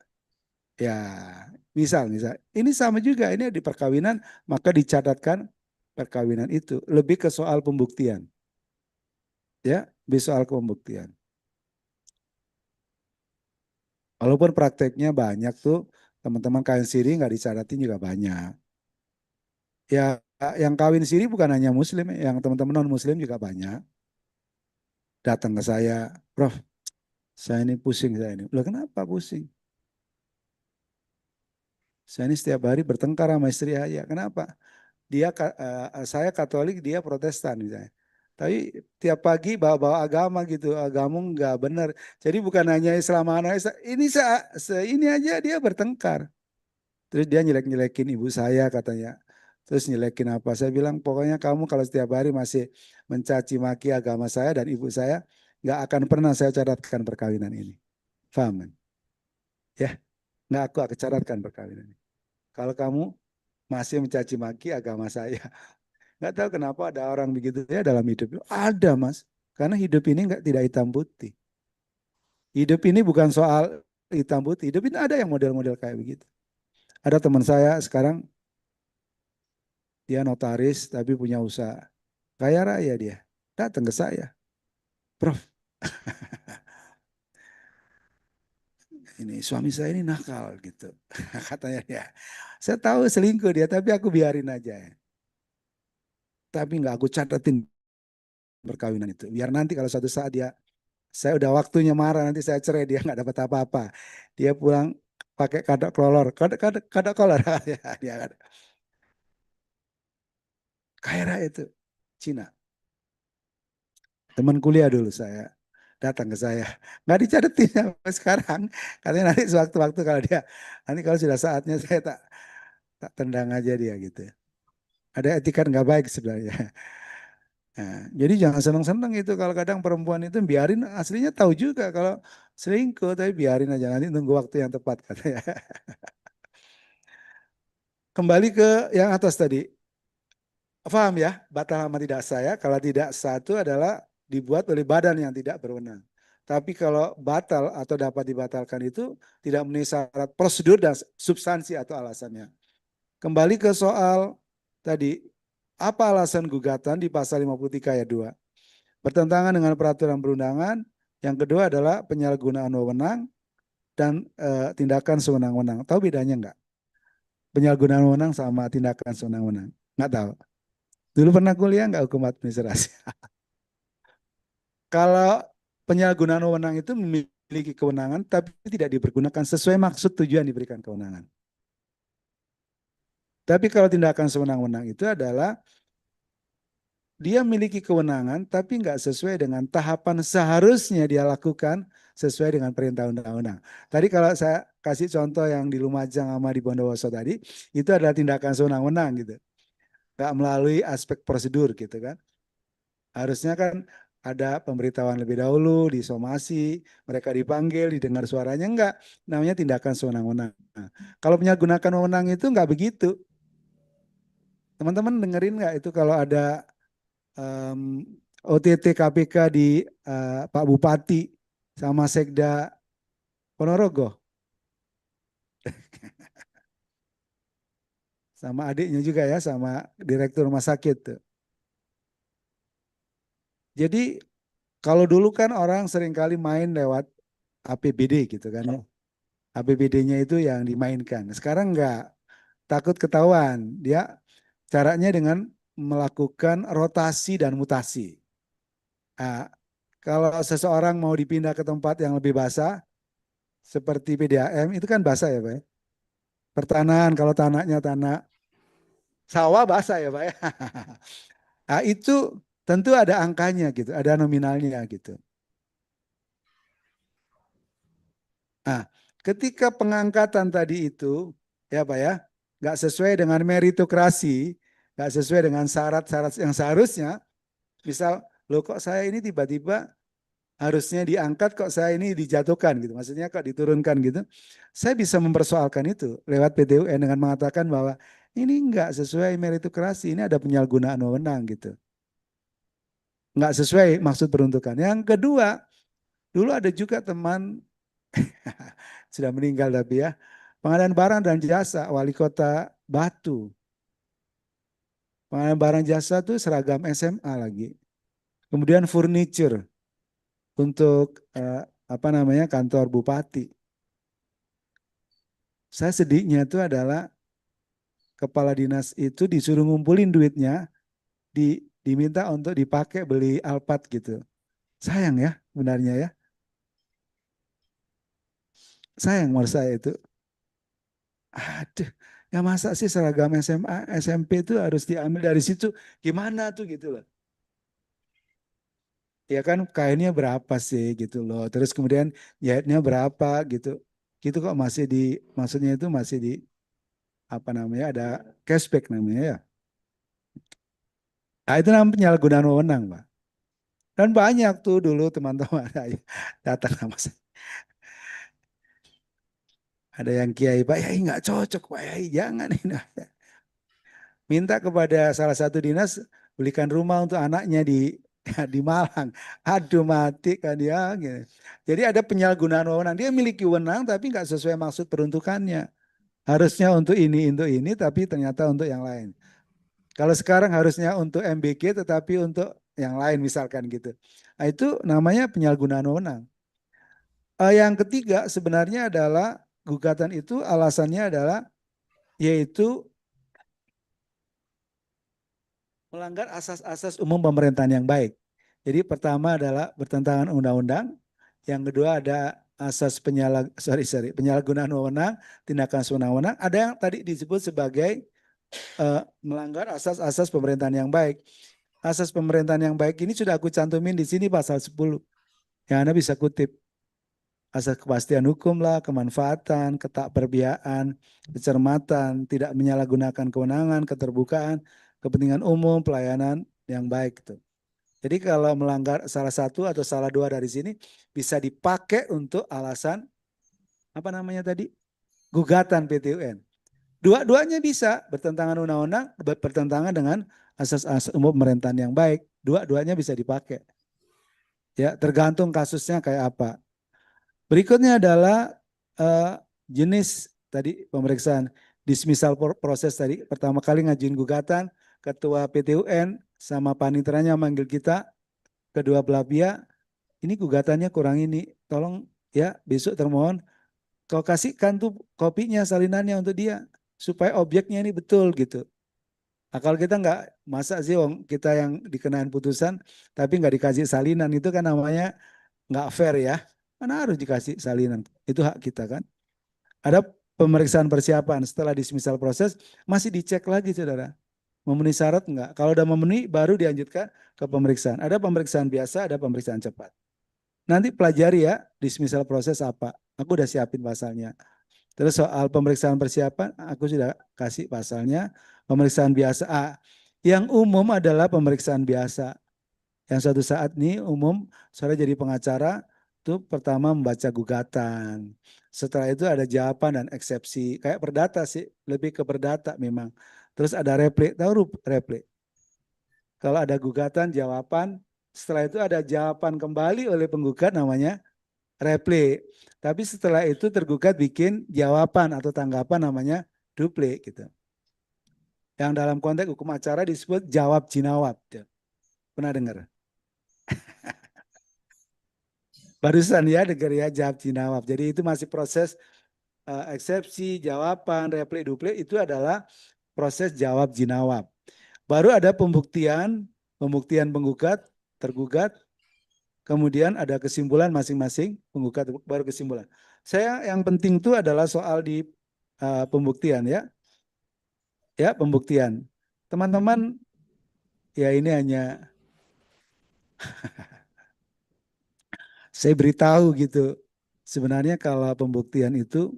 Ya, misal. Ini sama juga, ini di perkawinan, maka dicatatkan perkawinan itu. Lebih ke soal pembuktian. Ya, lebih soal pembuktian. Walaupun prakteknya banyak tuh, teman-teman kawin siri nggak dicatatin juga banyak. Ya, yang kawin siri bukan hanya muslim, yang teman-teman non muslim juga banyak. Datang ke saya, Prof, saya ini pusing saya ini. Loh kenapa pusing? Saya ini setiap hari bertengkar sama istri saya. Kenapa? Saya Katolik, dia Protestan misalnya. Tapi tiap pagi bawa-bawa agama gitu, agama nggak benar. Jadi bukan hanya Islam ini ini aja dia bertengkar. Terus dia nyelek-nyelekin ibu saya katanya. Terus nyelekin apa? Saya bilang pokoknya kamu kalau setiap hari masih mencaci maki agama saya dan ibu saya, nggak akan pernah saya catatkan perkawinan ini. Paham? Kan? Ya, nggak aku akan catatkan perkawinan ini. Kalau kamu masih mencaci maki agama saya, nggak tahu kenapa ada orang begitu ya dalam hidup. Ada mas, karena hidup ini nggak tidak hitam putih. Hidup ini bukan soal hitam putih. Hidup ini ada yang model-model kayak begitu. Ada teman saya sekarang dia notaris tapi punya usaha. Kaya raya dia. Datang ke saya. Prof, ini suami saya ini nakal gitu. Katanya dia. Saya tahu selingkuh dia tapi aku biarin aja. Tapi nggak aku catatin perkawinan itu. Biar nanti kalau suatu saat saya udah waktunya marah nanti saya cerai dia nggak dapat apa-apa. Dia pulang pakai kadok kolor. Kadok kolor. Dia kaya raya itu. Cina. Teman kuliah dulu saya datang ke saya nggak dicatetin sampai sekarang katanya nanti sewaktu-waktu kalau dia nanti kalau sudah saatnya saya tak tendang aja dia gitu ada etikat nggak baik sebenarnya. Nah, jadi jangan senang-senang itu kalau kadang perempuan itu biarin aslinya tahu juga kalau selingkuh tapi biarin aja nanti tunggu waktu yang tepat katanya. Kembali ke yang atas tadi. Paham ya, batal sama tidak sah ya. Kalau tidak sah itu adalah dibuat oleh badan yang tidak berwenang. Tapi kalau batal atau dapat dibatalkan itu tidak memenuhi syarat prosedur dan substansi atau alasannya. Kembali ke soal tadi, apa alasan gugatan di pasal 53 ayat 2? Bertentangan dengan peraturan perundangan. Yang kedua adalah penyalahgunaan wewenang dan tindakan sewenang-wenang. Tahu bedanya enggak? Penyalahgunaan wewenang sama tindakan sewenang-wenang. Enggak tahu. Dulu pernah kuliah nggak hukum administrasi? Kalau penyalahgunaan wewenang itu memiliki kewenangan tapi tidak dipergunakan sesuai maksud tujuan diberikan kewenangan. Tapi kalau tindakan sewenang-wenang itu adalah dia memiliki kewenangan tapi nggak sesuai dengan tahapan seharusnya dia lakukan sesuai dengan perintah undang-undang. Tadi kalau saya kasih contoh yang di Lumajang sama di Bondowoso tadi, itu adalah tindakan sewenang-wenang gitu. Nggak melalui aspek prosedur gitu kan. Harusnya kan ada pemberitahuan lebih dahulu, disomasi, mereka dipanggil, didengar suaranya, enggak. Namanya tindakan sewenang-wenang. Nah, kalau penyalahgunakan wewenang itu enggak begitu. Teman-teman dengerin enggak itu kalau ada OTT KPK di Pak Bupati sama Sekda Ponorogo, sama adiknya juga ya, sama direktur rumah sakit tuh. Jadi kalau dulu kan orang seringkali main lewat APBD gitu kan ya. APBD-nya itu yang dimainkan. Sekarang enggak, takut ketahuan. Dia caranya dengan melakukan rotasi dan mutasi. Nah, kalau seseorang mau dipindah ke tempat yang lebih basah, seperti PDAM, itu kan basah ya Pak ya. Pertanahan, kalau tanahnya tanah sawah basah ya Pak ya. Nah, itu tentu ada angkanya gitu, ada nominalnya gitu. Nah, ketika pengangkatan tadi itu, ya Pak ya, nggak sesuai dengan meritokrasi, nggak sesuai dengan syarat-syarat yang seharusnya, misal, loh kok saya ini tiba-tiba harusnya diangkat, kok saya ini dijatuhkan gitu, maksudnya kok diturunkan gitu, saya bisa mempersoalkan itu lewat PT UN dengan mengatakan bahwa ini nggak sesuai meritokrasi, ini ada penyalahgunaan wewenang gitu, nggak sesuai maksud peruntukan. Yang kedua, dulu ada juga teman sudah meninggal tapi ya, pengadaan barang dan jasa wali kota Batu. Pengadaan barang jasa tuh seragam SMA lagi. Kemudian furniture untuk apa namanya kantor bupati. Saya sedihnya itu adalah kepala dinas itu disuruh ngumpulin duitnya, diminta untuk dipakai beli Alphard gitu. Sayang ya, benarnya ya. Sayang menurut saya itu. Aduh, ya masa sih seragam SMA, SMP itu harus diambil dari situ? Gimana tuh gitu loh. Ya kan kainnya berapa sih gitu loh. Terus kemudian jahitnya berapa gitu. Gitu kok masih di, maksudnya itu masih di, apa namanya, ada cashback namanya ya. Nah itu namanya penyalahgunaan wewenang Pak. Dan banyak tuh dulu teman-teman saya datang sama saya. Ada yang kiai, Pak Yai nggak cocok, Pak Yai jangan ini. Minta kepada salah satu dinas belikan rumah untuk anaknya di di Malang. Aduh mati kan dia. Gitu. Jadi ada penyalahgunaan wewenang. Dia memiliki wewenang tapi nggak sesuai maksud peruntukannya. Harusnya untuk ini, tapi ternyata untuk yang lain. Kalau sekarang harusnya untuk MBG tetapi untuk yang lain misalkan gitu. Nah, itu namanya penyalahgunaan wewenang. Yang ketiga sebenarnya adalah gugatan itu alasannya adalah yaitu melanggar asas-asas umum pemerintahan yang baik. Jadi pertama adalah bertentangan undang-undang, yang kedua ada asas penyalahgunaan wewenang, tindakan sewenang-wenang, ada yang tadi disebut sebagai melanggar asas-asas pemerintahan yang baik. Asas pemerintahan yang baik ini sudah aku cantumin di sini pasal 10. Yang Anda bisa kutip. Asas kepastian hukum lah, kemanfaatan, ketakberpihakan, kecermatan, tidak menyalahgunakan kewenangan, keterbukaan, kepentingan umum, pelayanan yang baik. Gitu. Jadi kalau melanggar salah satu atau salah dua dari sini bisa dipakai untuk alasan apa namanya tadi? Gugatan PT UN. Dua-duanya bisa bertentangan undang-undang, bertentangan dengan asas-asas umum pemerintahan yang baik. Dua-duanya bisa dipakai. Ya, tergantung kasusnya kayak apa. Berikutnya adalah uh, jenis tadi pemeriksaan dismissal proses tadi. Pertama kali ngajuin gugatan, ketua PT UN sama paniteranya manggil kita, kedua belah pihak, ini gugatannya kurang ini, tolong ya besok termohon kau kasihkan tuh kopinya, salinannya untuk dia, supaya objeknya ini betul gitu. Nah, kalau kita nggak, masa sih kita yang dikenain putusan, tapi nggak dikasih salinan, itu kan namanya nggak fair ya. Mana harus dikasih salinan, itu hak kita kan. Ada pemeriksaan persiapan. Setelah dismissal proses, masih dicek lagi saudara. Memenuhi syarat enggak? Kalau udah memenuhi, baru dilanjutkan ke pemeriksaan. Ada pemeriksaan biasa, ada pemeriksaan cepat. Nanti pelajari ya, dismissal proses apa. Aku udah siapin pasalnya. Terus soal pemeriksaan persiapan, aku sudah kasih pasalnya. Pemeriksaan biasa. Yang umum adalah pemeriksaan biasa. Yang suatu saat nih umum, saudara jadi pengacara, itu pertama membaca gugatan. Setelah itu ada jawaban dan eksepsi. Kayak perdata sih, lebih ke perdata memang. Terus ada replik, tahu replik? Kalau ada gugatan, jawaban, setelah itu ada jawaban kembali oleh penggugat namanya replik. Tapi setelah itu tergugat bikin jawaban atau tanggapan namanya duplik gitu. Yang dalam konteks hukum acara disebut jawab jinawab. Pernah dengar? Barusan ya dengar ya jawab jinawab. Jadi itu masih proses eksepsi, jawaban, replik, duplik itu adalah proses jawab jinawab. Baru ada pembuktian, pembuktian penggugat, tergugat, kemudian ada kesimpulan masing-masing penggugat baru kesimpulan. Saya yang penting itu adalah soal di pembuktian ya. Ya, pembuktian. Teman-teman, ya ini hanya saya beritahu gitu. Sebenarnya kalau pembuktian itu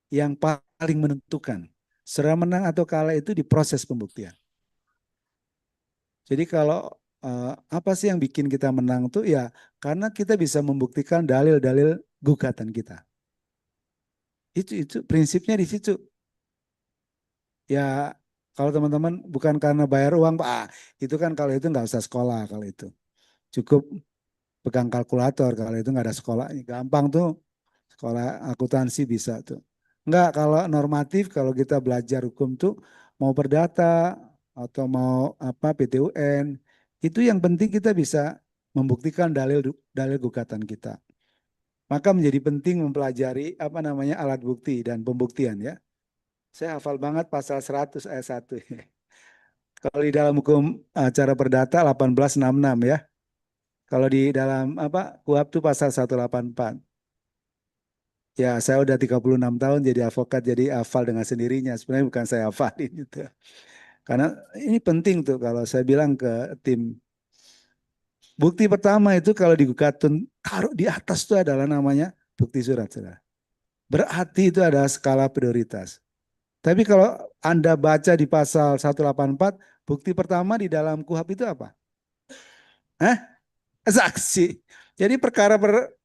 yang paling menentukan. Serah menang atau kalah itu di proses pembuktian. Jadi kalau apa sih yang bikin kita menang tuh ya karena kita bisa membuktikan dalil-dalil gugatan kita. Itu prinsipnya di situ. Ya kalau teman-teman bukan karena bayar uang, itu kan kalau itu nggak usah sekolah kalau itu. Cukup pegang kalkulator kalau itu nggak ada sekolahnya. Gampang tuh sekolah akuntansi bisa tuh. Enggak, kalau normatif kalau kita belajar hukum tuh mau perdata atau mau apa PTUN, itu yang penting kita bisa membuktikan dalil dalil gugatan kita. Maka menjadi penting mempelajari apa namanya alat bukti dan pembuktian ya. Saya hafal banget pasal 100 ayat 1. Kalau di dalam hukum acara perdata 1866 ya. Kalau di dalam apa KUHP itu pasal 184. Ya, saya udah 36 tahun jadi advokat, jadi hafal dengan sendirinya. Sebenarnya bukan saya hafalin gitu. Karena ini penting tuh kalau saya bilang ke tim. Bukti pertama itu kalau di gugatan taruh di atas itu adalah namanya bukti surat. Saudara. Berarti itu ada skala prioritas. Tapi kalau Anda baca di pasal 184, bukti pertama di dalam KUHP itu apa? Hah? Saksi. Jadi perkara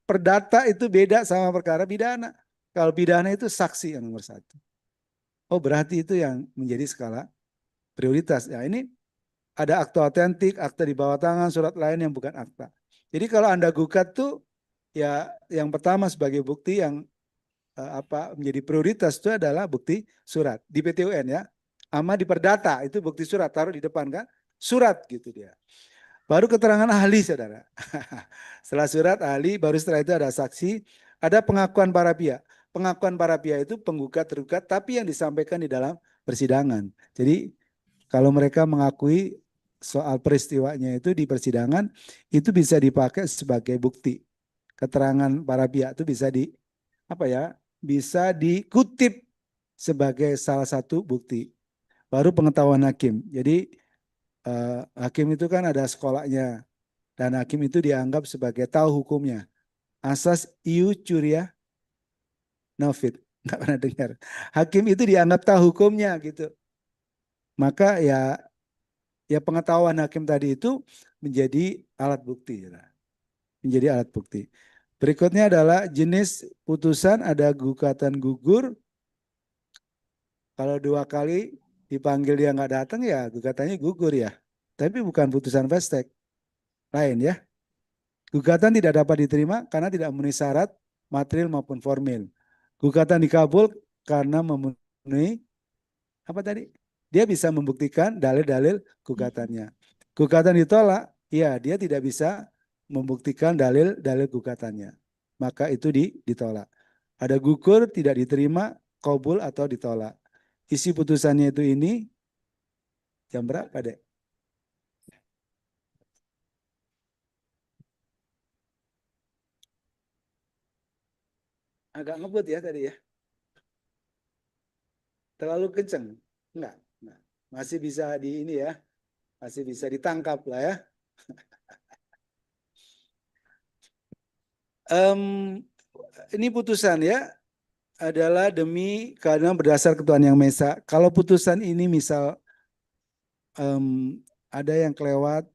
perdata itu beda sama perkara pidana. Kalau pidana itu saksi yang nomor satu. Oh berarti itu yang menjadi skala prioritas. Ya ini ada akta otentik, akta di bawah tangan, surat lain yang bukan akta. Jadi kalau Anda gugat tuh ya yang pertama sebagai bukti yang apa menjadi prioritas itu adalah bukti surat di PTUN ya. Ama di perdata itu bukti surat taruh di depan kan? Surat gitu dia. Baru keterangan ahli saudara. Setelah surat ahli, baru setelah itu ada saksi, ada pengakuan para pihak. Pengakuan para pihak itu penggugat tergugat, tapi yang disampaikan di dalam persidangan. Jadi kalau mereka mengakui soal peristiwanya itu di persidangan, itu bisa dipakai sebagai bukti. Keterangan para pihak itu bisa apa ya? Bisa dikutip sebagai salah satu bukti. Baru pengetahuan hakim. Jadi hakim itu kan ada sekolahnya dan hakim itu dianggap sebagai tahu hukumnya. Asas iu curia novit, nggak pernah dengar. Hakim itu dianggap tahu hukumnya gitu. Maka ya pengetahuan hakim tadi itu menjadi alat bukti. Ya. Menjadi alat bukti. Berikutnya adalah jenis putusan ada gugatan gugur. Kalau 2 kali dipanggil dia nggak datang ya gugatannya gugur ya. Tapi bukan putusan fast track. Lain ya. Gugatan tidak dapat diterima karena tidak memenuhi syarat material maupun formil. Gugatan dikabul karena memenuhi apa tadi? Dia bisa membuktikan dalil-dalil gugatannya. Gugatan ditolak, ya dia tidak bisa membuktikan dalil-dalil gugatannya. Maka itu ditolak. Ada gugur tidak diterima, kabul atau ditolak. Isi putusannya itu ini jam berapa dek? Agak ngebut ya tadi ya. Terlalu kenceng? Enggak. Enggak. Masih bisa di ini ya. Masih bisa ditangkap lah ya. Em, ini putusan ya adalah demi keadilan berdasar ketuhanan yang Maha Esa. Kalau putusan ini misal ada yang kelewat,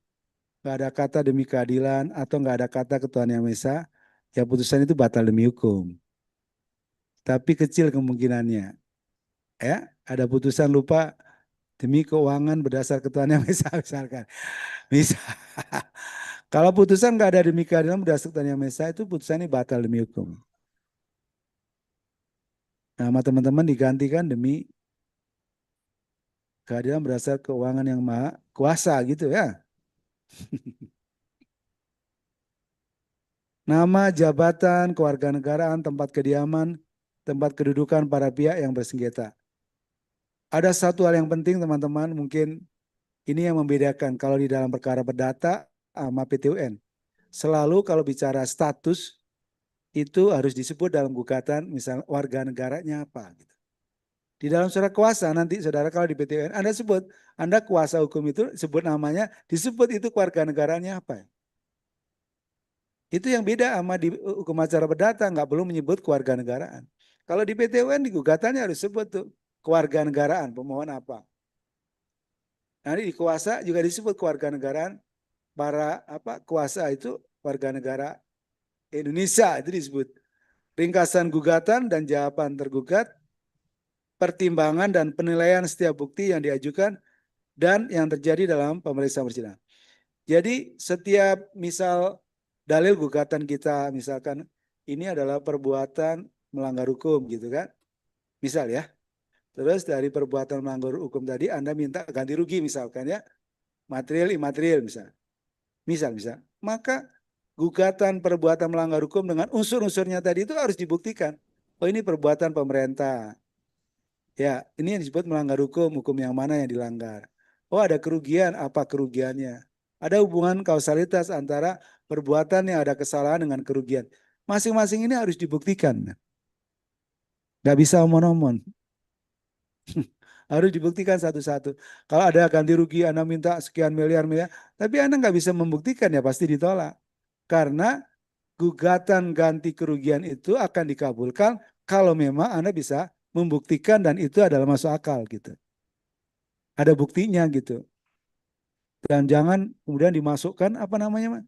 nggak ada kata demi keadilan atau nggak ada kata ketuhanan yang Maha Esa, ya putusan itu batal demi hukum. Tapi kecil kemungkinannya. Ya, ada putusan lupa demi keuangan berdasar ketuhanan yang Maha Esa misalkan. Bisa. Kalau putusan nggak ada demi keadilan berdasar ketuhanan yang Maha Esa, itu putusan ini batal demi hukum. Nama teman-teman digantikan demi keadilan berdasar keuangan yang maha kuasa gitu ya. Nama, jabatan, kewarganegaraan, tempat kediaman, tempat kedudukan para pihak yang bersengketa. Ada satu hal yang penting teman-teman, mungkin ini yang membedakan kalau di dalam perkara perdata sama PT-UN. Selalu kalau bicara status itu harus disebut dalam gugatan misalnya warga negaranya apa gitu. Di dalam surat kuasa nanti saudara kalau di PT-UN Anda sebut, Anda kuasa hukum itu sebut namanya, disebut itu kewarganegaranya apa. Itu yang beda sama di hukum acara perdata, nggak perlu menyebut kewarganegaraan. Kalau di PT-UN di gugatannya harus sebut tuh kewarganegaraan, pemohon apa. Nanti di kuasa juga disebut kewarganegaraan para apa kuasa itu warga negara Indonesia itu disebut. Ringkasan gugatan dan jawaban tergugat, pertimbangan dan penilaian setiap bukti yang diajukan dan yang terjadi dalam pemeriksaan persidangan. Jadi setiap misal dalil gugatan kita misalkan ini adalah perbuatan melanggar hukum gitu kan. Misal ya. Terus dari perbuatan melanggar hukum tadi Anda minta ganti rugi misalkan ya. Material imaterial misal. Misal. Maka gugatan perbuatan melanggar hukum dengan unsur-unsurnya tadi itu harus dibuktikan. Oh ini perbuatan pemerintah. Ya, ini yang disebut melanggar hukum, hukum yang mana yang dilanggar. Oh ada kerugian, apa kerugiannya? Ada hubungan kausalitas antara perbuatan yang ada kesalahan dengan kerugian. Masing-masing ini harus dibuktikan. Gak bisa omon-omon. Harus dibuktikan satu-satu. Kalau ada ganti rugi, Anda minta sekian miliar, tapi Anda nggak bisa membuktikan ya pasti ditolak. Karena gugatan ganti kerugian itu akan dikabulkan kalau memang Anda bisa membuktikan dan itu adalah masuk akal gitu. Ada buktinya gitu. Dan jangan kemudian dimasukkan apa namanya,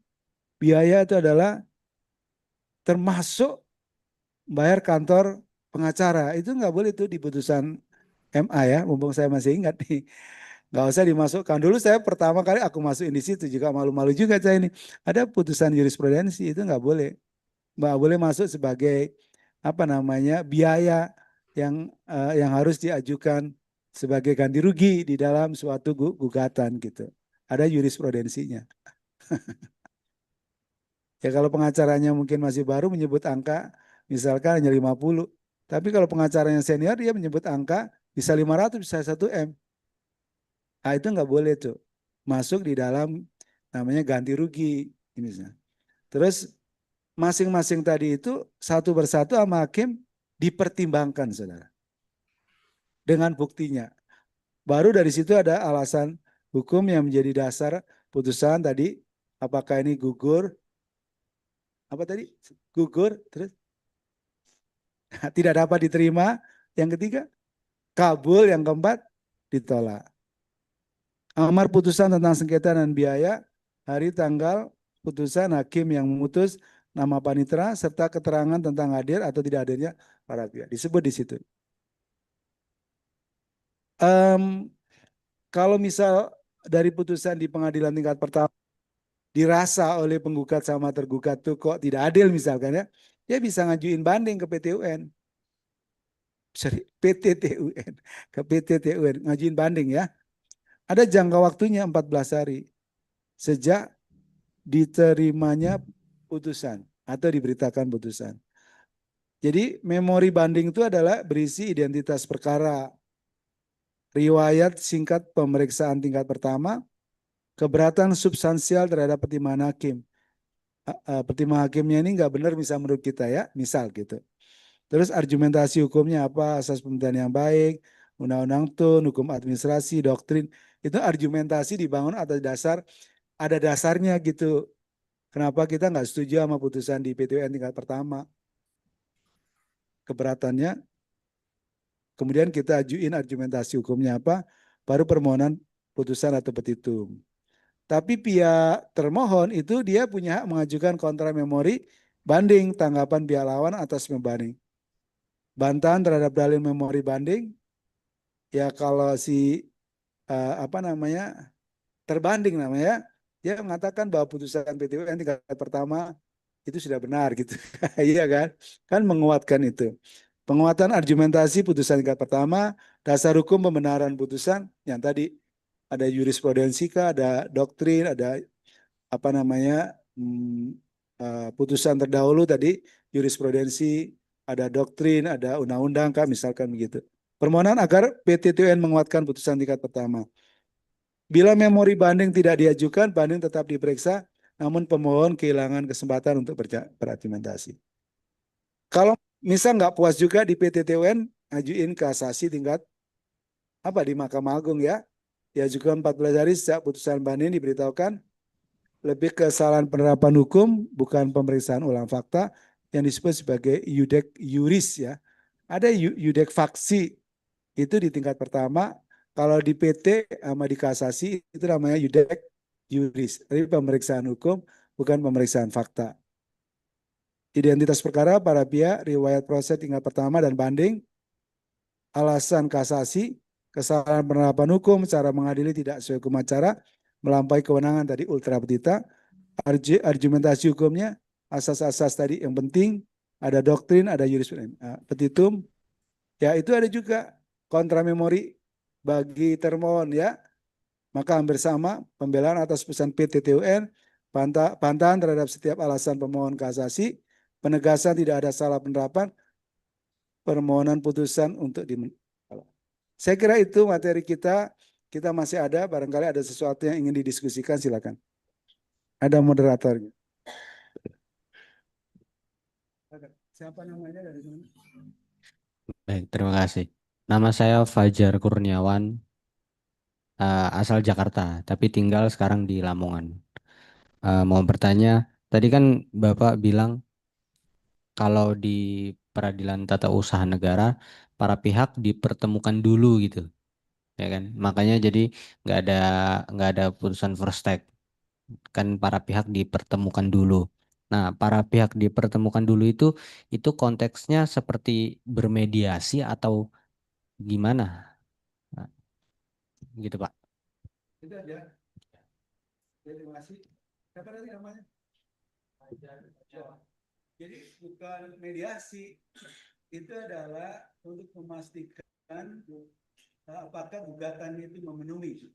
biaya itu adalah termasuk bayar kantor pengacara. Itu nggak boleh tuh di putusan MA ya, mumpung saya masih ingat nih. Nggak usah dimasukkan. Dulu saya pertama kali aku masukin di situ juga malu-malu juga saya ini. Ada putusan jurisprudensi itu nggak boleh. Nggak boleh masuk sebagai apa namanya biaya yang harus diajukan sebagai ganti rugi di dalam suatu gugatan gitu. Ada jurisprudensinya. Ya kalau pengacaranya mungkin masih baru menyebut angka misalkan hanya 50. Tapi kalau pengacaranya senior dia menyebut angka bisa 500 bisa 1 M. Nah itu nggak boleh tuh. Masuk di dalam namanya ganti rugi. Misalnya. Terus masing-masing tadi itu satu persatu sama hakim dipertimbangkan saudara. Dengan buktinya. Baru dari situ ada alasan hukum yang menjadi dasar putusan tadi. Apakah ini gugur? Apa tadi? Gugur, terus tidak dapat diterima. Yang ketiga, kabul. Yang keempat, ditolak. Amar putusan tentang sengketa dan biaya, hari tanggal putusan hakim yang memutus nama panitera serta keterangan tentang hadir atau tidak hadirnya para pihak. Disebut di situ. Kalau misal dari putusan di pengadilan tingkat pertama dirasa oleh penggugat sama tergugat tuh kok tidak adil misalkan ya, dia bisa ngajuin banding ke PT-UN. Sorry, PT-TUN. Ke PT-TUN, ngajuin banding ya. Ada jangka waktunya 14 hari. Sejak diterimanya putusan atau diberitakan putusan. Jadi memori banding itu adalah berisi identitas perkara, riwayat singkat pemeriksaan tingkat pertama, keberatan substansial terhadap pertimbangan hakim. Pertimbangan hakimnya ini nggak benar misal menurut kita ya, misal gitu. Terus argumentasi hukumnya apa? Asas pembuktian yang baik, undang-undang tun, hukum administrasi, doktrin. Itu argumentasi dibangun atas dasar, ada dasarnya gitu. Kenapa kita nggak setuju sama putusan di PT UN tingkat pertama? Keberatannya, kemudian kita ajuin argumentasi hukumnya apa, baru permohonan putusan atau petitum. Tapi pihak termohon itu dia punya hak mengajukan kontra memori banding tanggapan pihak lawan atas membanding. Bantahan terhadap dalil memori banding, ya kalau si apa namanya terbanding namanya, dia mengatakan bahwa putusan PT UN tingkat pertama itu sudah benar gitu. Iya kan? Kan menguatkan itu. Penguatan argumentasi putusan tingkat pertama, dasar hukum pembenaran putusan yang tadi ada jurisprudensi, ada doktrin, ada apa namanya putusan terdahulu tadi jurisprudensi, ada doktrin, ada undang-undang kan misalkan begitu. Permohonan agar PT UN menguatkan putusan tingkat pertama. Bila memori banding tidak diajukan, banding tetap diperiksa, namun pemohon kehilangan kesempatan untuk berargumentasi. Kalau misal nggak puas juga di PT UN, ajuin kasasi tingkat apa di Mahkamah Agung ya. Diajukan 14 hari sejak putusan banding diberitahukan lebih kesalahan penerapan hukum, bukan pemeriksaan ulang fakta yang disebut sebagai yudek yuris ya. Ada yudek faksi itu di tingkat pertama. Kalau di PT sama di kasasi itu namanya yudek yuris. Tapi pemeriksaan hukum bukan pemeriksaan fakta. Identitas perkara para pihak, riwayat proses tingkat pertama dan banding, alasan kasasi, kesalahan penerapan hukum, cara mengadili tidak sesuai hukum acara, melampaui kewenangan tadi ultra petita, argumentasi hukumnya, asas-asas tadi yang penting, ada doktrin, ada jurisprudensi, petitum, ya itu ada juga kontra memori bagi termohon ya, maka hampir sama pembelaan atas putusan PT UN, bantahan terhadap setiap alasan pemohon kasasi, penegasan tidak ada salah penerapan, permohonan putusan untuk saya kira itu materi kita. Kita masih ada, barangkali ada sesuatu yang ingin didiskusikan, silakan. Ada moderatornya. Siapa namanya dari mana? Baik, terima kasih. Nama saya Fajar Kurniawan, asal Jakarta, tapi tinggal sekarang di Lamongan. Mau bertanya, tadi kan Bapak bilang kalau di peradilan tata usaha negara, para pihak dipertemukan dulu gitu, ya kan? Makanya jadi nggak ada nggak ada putusan first take, kan para pihak dipertemukan dulu. Nah, para pihak dipertemukan dulu itu konteksnya seperti bermediasi atau gimana? Nah, gitu Pak. Itu aja. Terima kasih. Siapa tadi namanya? Jadi bukan mediasi, itu adalah untuk memastikan apakah gugatan itu memenuhi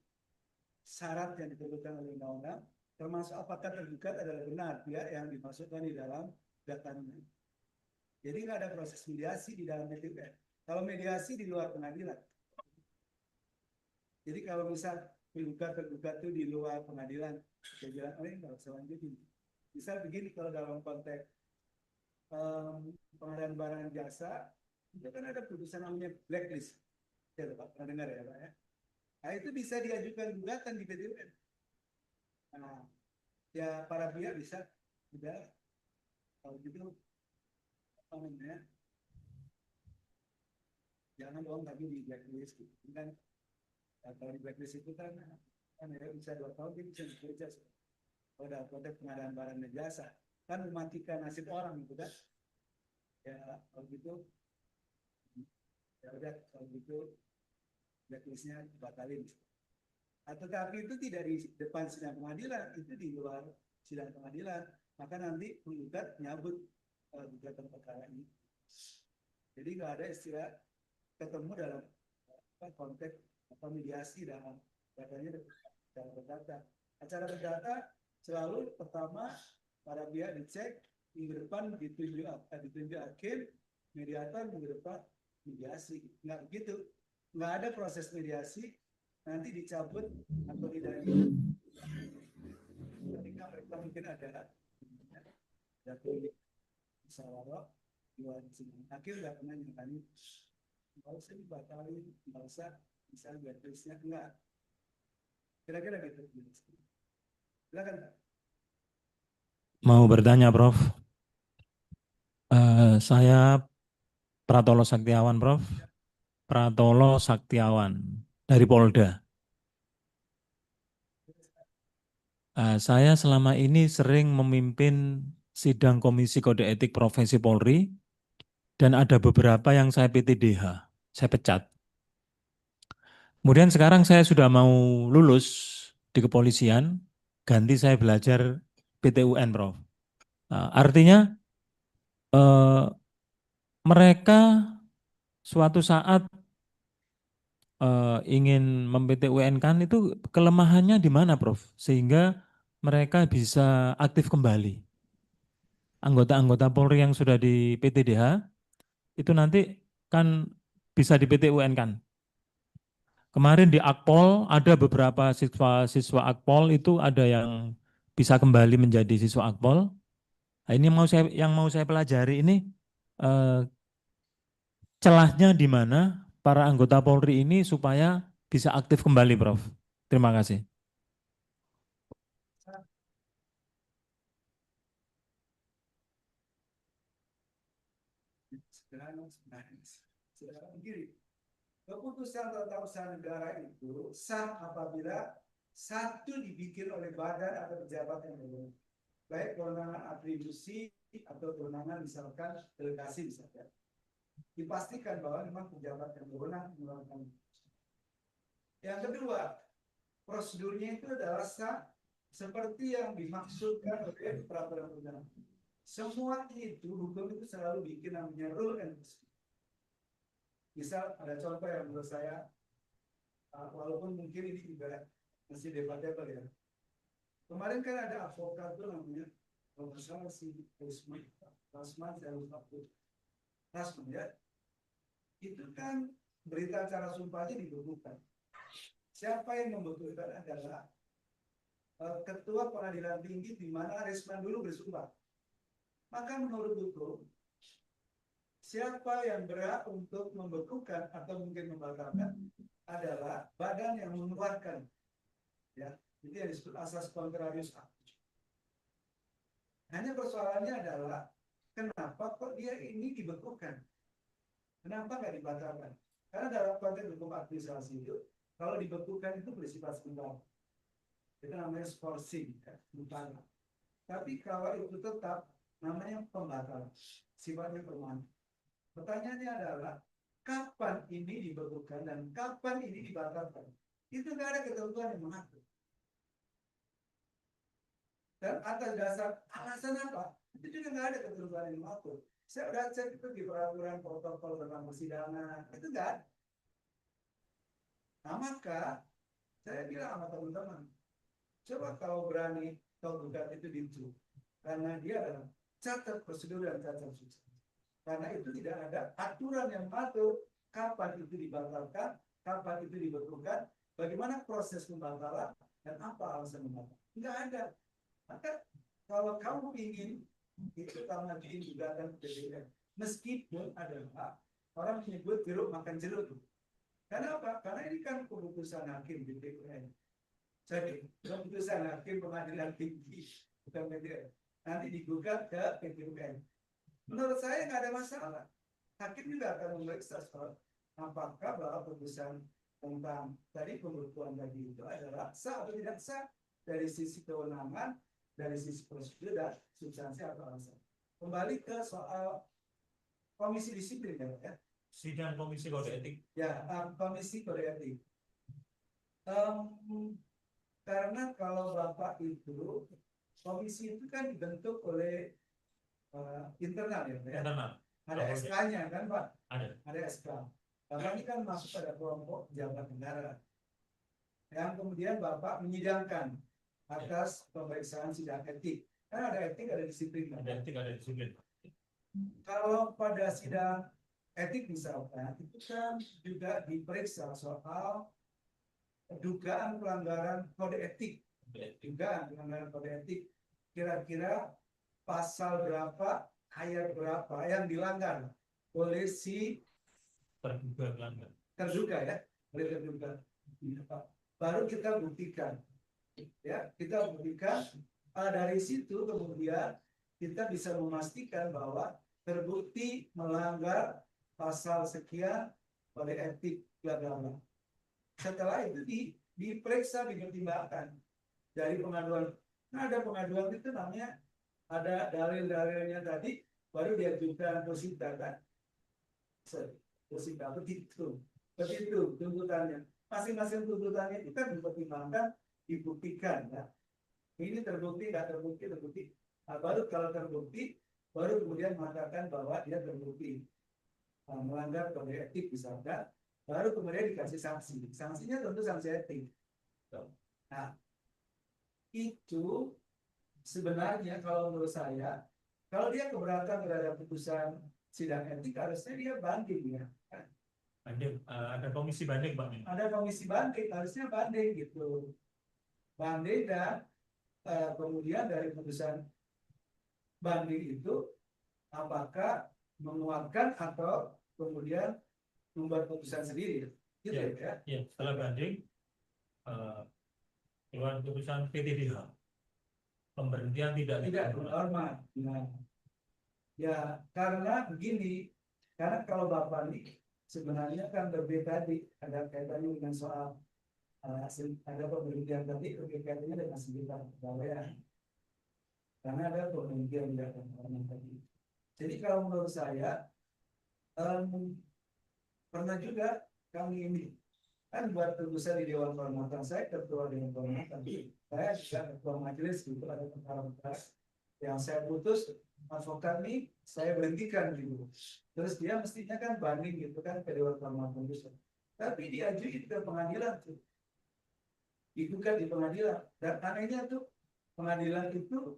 syarat yang ditentukan oleh undang-undang, termasuk apakah tergugat adalah benar pihak yang dimasukkan di dalam gugatannya. Jadi nggak ada proses mediasi di dalam PT UN. Kalau mediasi di luar pengadilan. Jadi kalau misal tergugat itu di luar pengadilan, saya bilang, oh ini nggak usah lanjutin. Misal begini, kalau dalam konteks pengadaan barang dan jasa, itu kan ada putusan namanya blacklist. Ya, Pak, pernah dengar ya, Pak ya? Nah, itu bisa diajukan gugatan di PT UN. Nah, ya para pihak bisa sudah kalau gitu apa namanya? Jangan dong tapi di blacklist gitu. Kan kalau di blacklist itu kan ya bisa 2 tahun dia bisa bekerja. Kalau dalam konteks pengadaan barang dan jasa kan mematikan nasib orang gitu kan. Ya kalau gitu ya udah kalau gitu blacklistnya batalin. Tetapi itu tidak di depan sidang pengadilan, itu di luar sidang pengadilan. Maka nanti penggugat nyabut gugatan perkara ini. Jadi nggak ada istilah ketemu dalam konteks mediasi dalam katanya dalam perdata. Acara perdata selalu pertama para pihak dicek, minggu depan ditunjuk hakim, mediator minggu depan mediasi. Nggak begitu, nggak ada proses mediasi, nanti dicabut atau tidak. Ketika mereka mungkin ada musyawarah, Hakim nggak pernah nyatanya, nggak usah dibatalin, nggak usah misalnya tulisnya enggak. Kira-kira gitu. Silakan. Mau bertanya, Prof. Saya Pratolo Saktiawan, Prof. Pratolo Saktiawan dari Polda. Saya selama ini sering memimpin sidang Komisi Kode Etik Profesi Polri dan ada beberapa yang saya PTDH, saya pecat. Kemudian sekarang saya sudah mau lulus di kepolisian, ganti saya belajar PTUN, Prof. Artinya mereka suatu saat ingin mem-PTUN kan itu kelemahannya di mana, Prof? Sehingga mereka bisa aktif kembali. Anggota-anggota Polri yang sudah di PTDH itu nanti kan bisa di PTUN kan. Kemarin di Akpol ada beberapa siswa Akpol itu ada yang bisa kembali menjadi siswa Akpol. Nah, ini yang mau saya pelajari ini eh, celahnya di mana para anggota Polri ini supaya bisa aktif kembali, Prof. Terima kasih. Sederhana begini, keputusan tata usaha negara itu sah apabila satu dibikin oleh badan atau pejabat yang berwenang, baik kewenangan atribusi atau kewenangan misalkan delegasi misalkan, dipastikan bahwa memang pejabat yang berwenang melakukan. Yang kedua, prosedurnya itu adalah sah seperti yang dimaksudkan oleh peraturan undang. Semua itu hukum itu selalu bikin namanya rule and procedure. Misal ada contoh yang menurut saya, walaupun mungkin ini juga masih debatable ya. Kemarin kan ada advokat tuh namanya Profesor Rasman ya. Itu kan berita acara sumpahnya dibekukan. Siapa yang membutuhkan adalah ketua pengadilan tinggi di mana Resman dulu bersumpah. Maka menurut hukum, siapa yang berhak untuk membekukan atau mungkin membatalkan adalah badan yang mengeluarkan, ya, itu yang disebut asas contrarius actus. Hanya persoalannya adalah kenapa kok dia ini dibekukan, kenapa nggak dibatalkan? Karena dalam konteks hukum administrasi itu, kalau dibekukan itu bersifat sementara, itu namanya forcing, ya, sementara. Tapi kalau itu tetap namanya pembatalan, sifatnya permanen. Pertanyaannya adalah kapan ini dibekukan dan kapan ini dibatalkan? Itu nggak ada ketentuan yang mengatur. Dan atas dasar alasan apa? Itu juga nggak ada ketentuan yang mengatur. Saya udah cek itu di peraturan protokol tentang persidangan, itu nggak ada. Nah, maka saya bilang sama teman-teman, coba kalau berani kau gugat itu di karena dia adalah catat prosedur dan catat substansi. Karena itu tidak ada aturan yang mengatur kapan itu dibatalkan, kapan itu dibekukan, bagaimana proses pembatalan, dan apa alasan pembatalan. Tidak ada. Maka kalau kamu ingin, itu kamu ngajuin gugatan ke PTUN. Meskipun adalah orang menyebut jeruk makan jeruk. Karena apa? Karena ini kan keputusan hakim di PTUN. Jadi keputusan hakim pengadilan tinggi, bukan PTUN. Nanti digugat ke PTUN. Menurut saya nggak ada masalah. Hakim juga akan memeriksa soal apakah bahwa putusan tentang tadi pembekuan tadi itu adalah sah atau tidak sah dari sisi kewenangan, dari sisi prosedur dan substansi atau alasan. Kembali ke soal komisi disiplin ya. Sidang Komisi Kode Etik. Ya, komisi kode etik. Karena kalau Bapak itu komisi itu kan dibentuk oleh internal ya, Internal. ada SK-nya kan Pak? Ada SK. Karena ini kan masuk pada kelompok pejabat negara. Yang kemudian Bapak menyidangkan atas pemeriksaan sidang etik. Kan ada etik, ada disiplin. Ada etik, ada disiplin. Kalau pada sidang etik misalkan, itu kan juga diperiksa soal dugaan pelanggaran kode etik. Dugaan pelanggaran kode etik. Kira-kira pasal berapa, ayat berapa yang dilanggar oleh si terduga ya, oleh terduga. Baru kita buktikan, ya kita buktikan. Dari situ kemudian kita bisa memastikan bahwa terbukti melanggar pasal sekian oleh etik bla bla bla. Setelah itu diperiksa, dipertimbangkan dari pengaduan. Nah, ada pengaduan itu namanya ada dalil-dalilnya tadi, baru diajukan posita kan. Posita begitu tuntutannya. Masing-masing tuntutannya itu kan dipertimbangkan, dibuktikan ya. Ini terbukti, nggak terbukti. Nah, baru kalau terbukti, baru kemudian mengatakan bahwa dia terbukti melanggar kode etik misalkan, baru kemudian dikasih sanksi. Sanksinya tentu sanksi etik. Nah, itu sebenarnya kalau menurut saya, kalau dia keberatan terhadap putusan sidang etik, harusnya dia banding ya. Banding, ada komisi banding Pak. Ada komisi banding, harusnya banding gitu. Banding dan kemudian dari putusan banding itu apakah menguatkan atau kemudian membuat putusan sendiri gitu ya. Ya, setelah banding keluar putusan PTDH pemberhentian tidak hormat. Nah, ya karena begini, karena kalau Bapak nih sebenarnya kan berbeda tadi, ada kaitannya dengan soal ada pemberhentian tadi kaitannya dengan sekitar pegawaian. Karena ada pemberhentian dilakukan tadi. Jadi kalau menurut saya pernah juga kami ini kan buat putusan di Dewan Kehormatan, saya ketua Dewan Kehormatan, saya juga ketua majelis gitu, ada perkara-perkara yang saya putus advokat nih saya berhentikan gitu. Terus dia mestinya kan banding gitu kan ke Dewan Kehormatan itu. Tapi diajuin ke pengadilan tuh. Digugat di pengadilan. Dan anehnya tuh pengadilan itu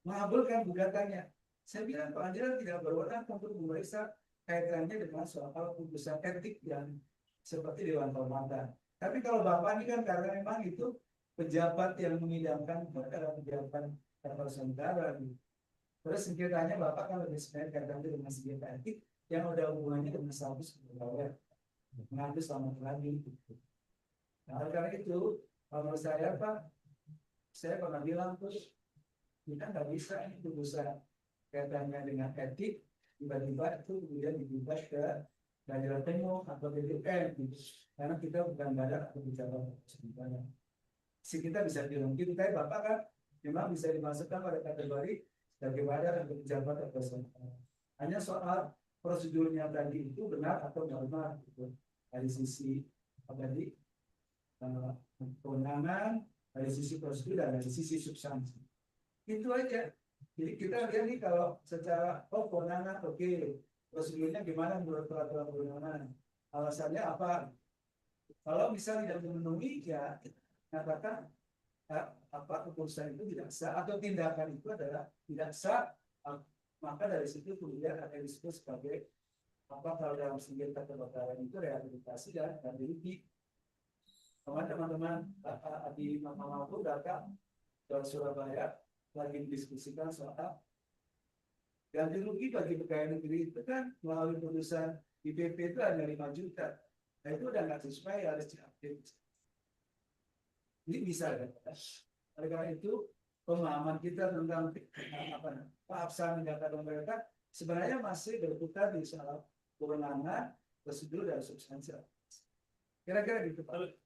mengabulkan gugatannya. Saya bilang pengadilan tidak berwenang untuk memeriksa kaitannya dengan soal putusan etik yang seperti Dewan Kehormatan. Tapi kalau Bapak ini kan karena memang itu pejabat yang mengidamkan itu adalah pejabat negara. Terus sengketanya Bapak kan lebih sebenarnya kaitannya dengan sengketa etik yang ada hubungannya dengan status pegawai mengadu selamat lagi. Nah, karena itu kalau saya Pak, saya pernah bilang terus kita nggak bisa ini putusan kaitannya dengan etik tiba-tiba itu kemudian digugat ke Majelis Temo atau BPN gitu. Karena kita bukan badan atau bicara sebenarnya. Kita bisa bilang gitu, tapi Bapak kan memang bisa dimasukkan pada kategori sebagai badan atau pejabat atau sebenarnya. Hanya soal prosedurnya tadi itu benar atau normal gitu. Dari sisi tadi kewenangan, dari sisi prosedur dan dari sisi substansi. Itu aja. Jadi kita lihat nih kalau secara kewenangan oke. Prosedurnya gimana menurut peraturan perundangan? Alasannya apa? Kalau misalnya tidak memenuhi, ya katakan apa keputusan itu tidak sah atau tindakan itu adalah tidak sah, maka dari situ kemudian akan disebut sebagai apa kalau dalam sengketa kebakaran itu rehabilitasi dan ganti. Teman-teman di Mahkamah Agung datang ke Surabaya lagi didiskusikan soal ganti rugi bagi pegawai negeri itu kan melalui putusan IPP itu hanya 5 juta. Nah itu udah nggak sesuai, harus diupdate. Ini bisa kan? Oleh karena itu pemahaman kita tentang keabsahan data mereka sebenarnya masih berputar di soal kewenangan, prosedur dan substansi. Kira-kira gitu Pak.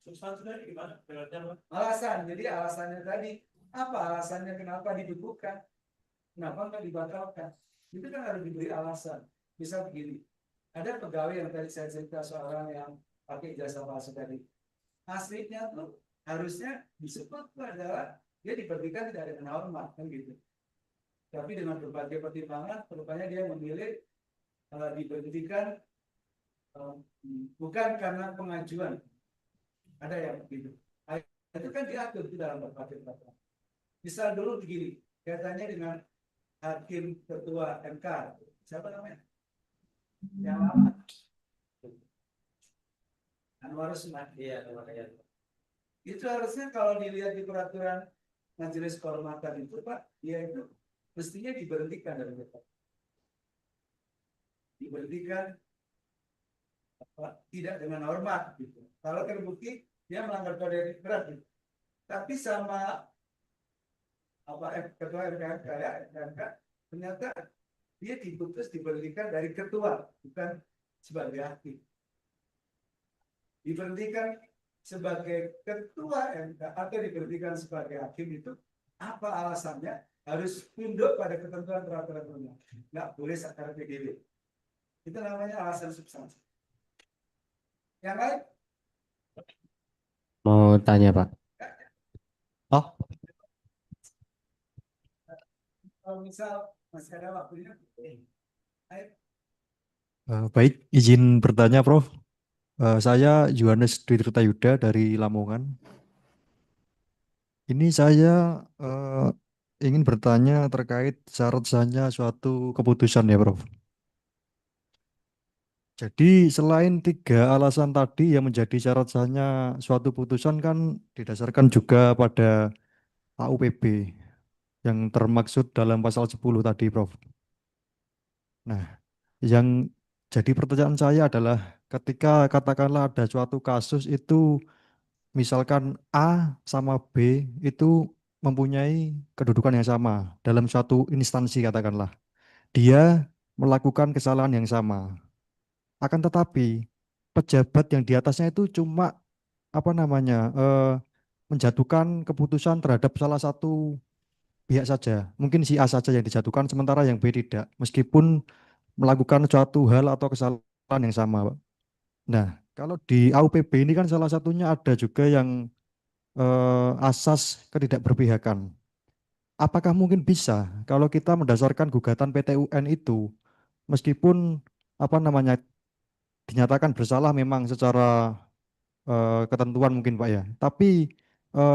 Substansinya gimana? Alasan, jadi alasannya tadi apa alasannya kenapa dibukukan? Kenapa nggak dibatalkan? Itu kan harus diberi alasan. Bisa begini, ada pegawai yang tadi saya cerita seorang yang pakai jasa palsu tadi. Aslinya tuh harusnya disebut adalah dia diberhentikan tidak ada hormat kan gitu. Tapi dengan berbagai pertimbangan, rupanya dia memilih diberhentikan bukan karena pengajuan. Ada yang begitu. Itu kan diatur di dalam berbagai peraturan. Misal dulu begini, kaitannya dengan hakim ketua MK, siapa namanya? Yang lama. Anwar Usman. Iya, itu harusnya kalau dilihat di peraturan Majelis Kehormatan itu Pak, dia itu mestinya diberhentikan dari jabatan. Diberhentikan tidak dengan hormat gitu. Kalau terbukti dia melanggar kode etik berat gitu. Tapi sama ketua MKMK ya, MKMK, ternyata dia diputus diberhentikan dari ketua, bukan sebagai hakim. Diberhentikan sebagai ketua MK atau diberhentikan sebagai hakim itu apa alasannya? Harus tunduk pada ketentuan peraturan perundang. Nggak boleh sakar PDB. Itu namanya alasan substansi. Yang lain? Mau tanya Pak. Oh, Kalau misal masih ada waktunya, ayo. baik, izin bertanya, Prof. Saya Yohanes Dwi Tirtayuda dari Lamongan. Ini saya ingin bertanya terkait syarat sahnya suatu keputusan ya, Prof. Jadi selain 3 alasan tadi yang menjadi syarat sahnya suatu putusan kan didasarkan juga pada AUPB yang termaksud dalam pasal 10 tadi, Prof. Nah, yang jadi pertanyaan saya adalah ketika katakanlah ada suatu kasus itu misalkan A sama B itu mempunyai kedudukan yang sama dalam suatu instansi katakanlah. Dia melakukan kesalahan yang sama. Akan tetapi pejabat yang di atasnya itu cuma apa namanya menjatuhkan keputusan terhadap salah satu pihak saja. Mungkin si A saja yang dijatuhkan sementara yang B tidak. Meskipun melakukan suatu hal atau kesalahan yang sama, Pak. Nah, kalau di AUPB ini kan salah satunya ada juga yang asas ketidakberpihakan. Apakah mungkin bisa kalau kita mendasarkan gugatan PT UN itu, meskipun apa namanya dinyatakan bersalah memang secara ketentuan mungkin Pak ya, tapi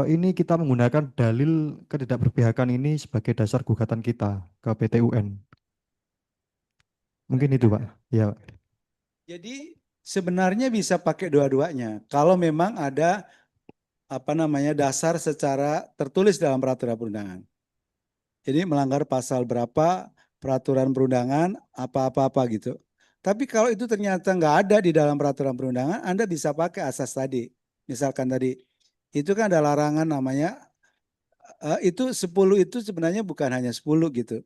ini kita menggunakan dalil ketidakberpihakan ini sebagai dasar gugatan kita ke PT UN. Mungkin itu Pak. Ya, Pak. Jadi sebenarnya bisa pakai dua-duanya. Kalau memang ada dasar secara tertulis dalam peraturan perundangan. Jadi melanggar pasal berapa peraturan perundangan apa-apa gitu. Tapi kalau itu ternyata nggak ada di dalam peraturan perundangan, Anda bisa pakai asas tadi. Misalkan tadi itu kan ada larangan namanya itu 10 itu sebenarnya bukan hanya 10 gitu.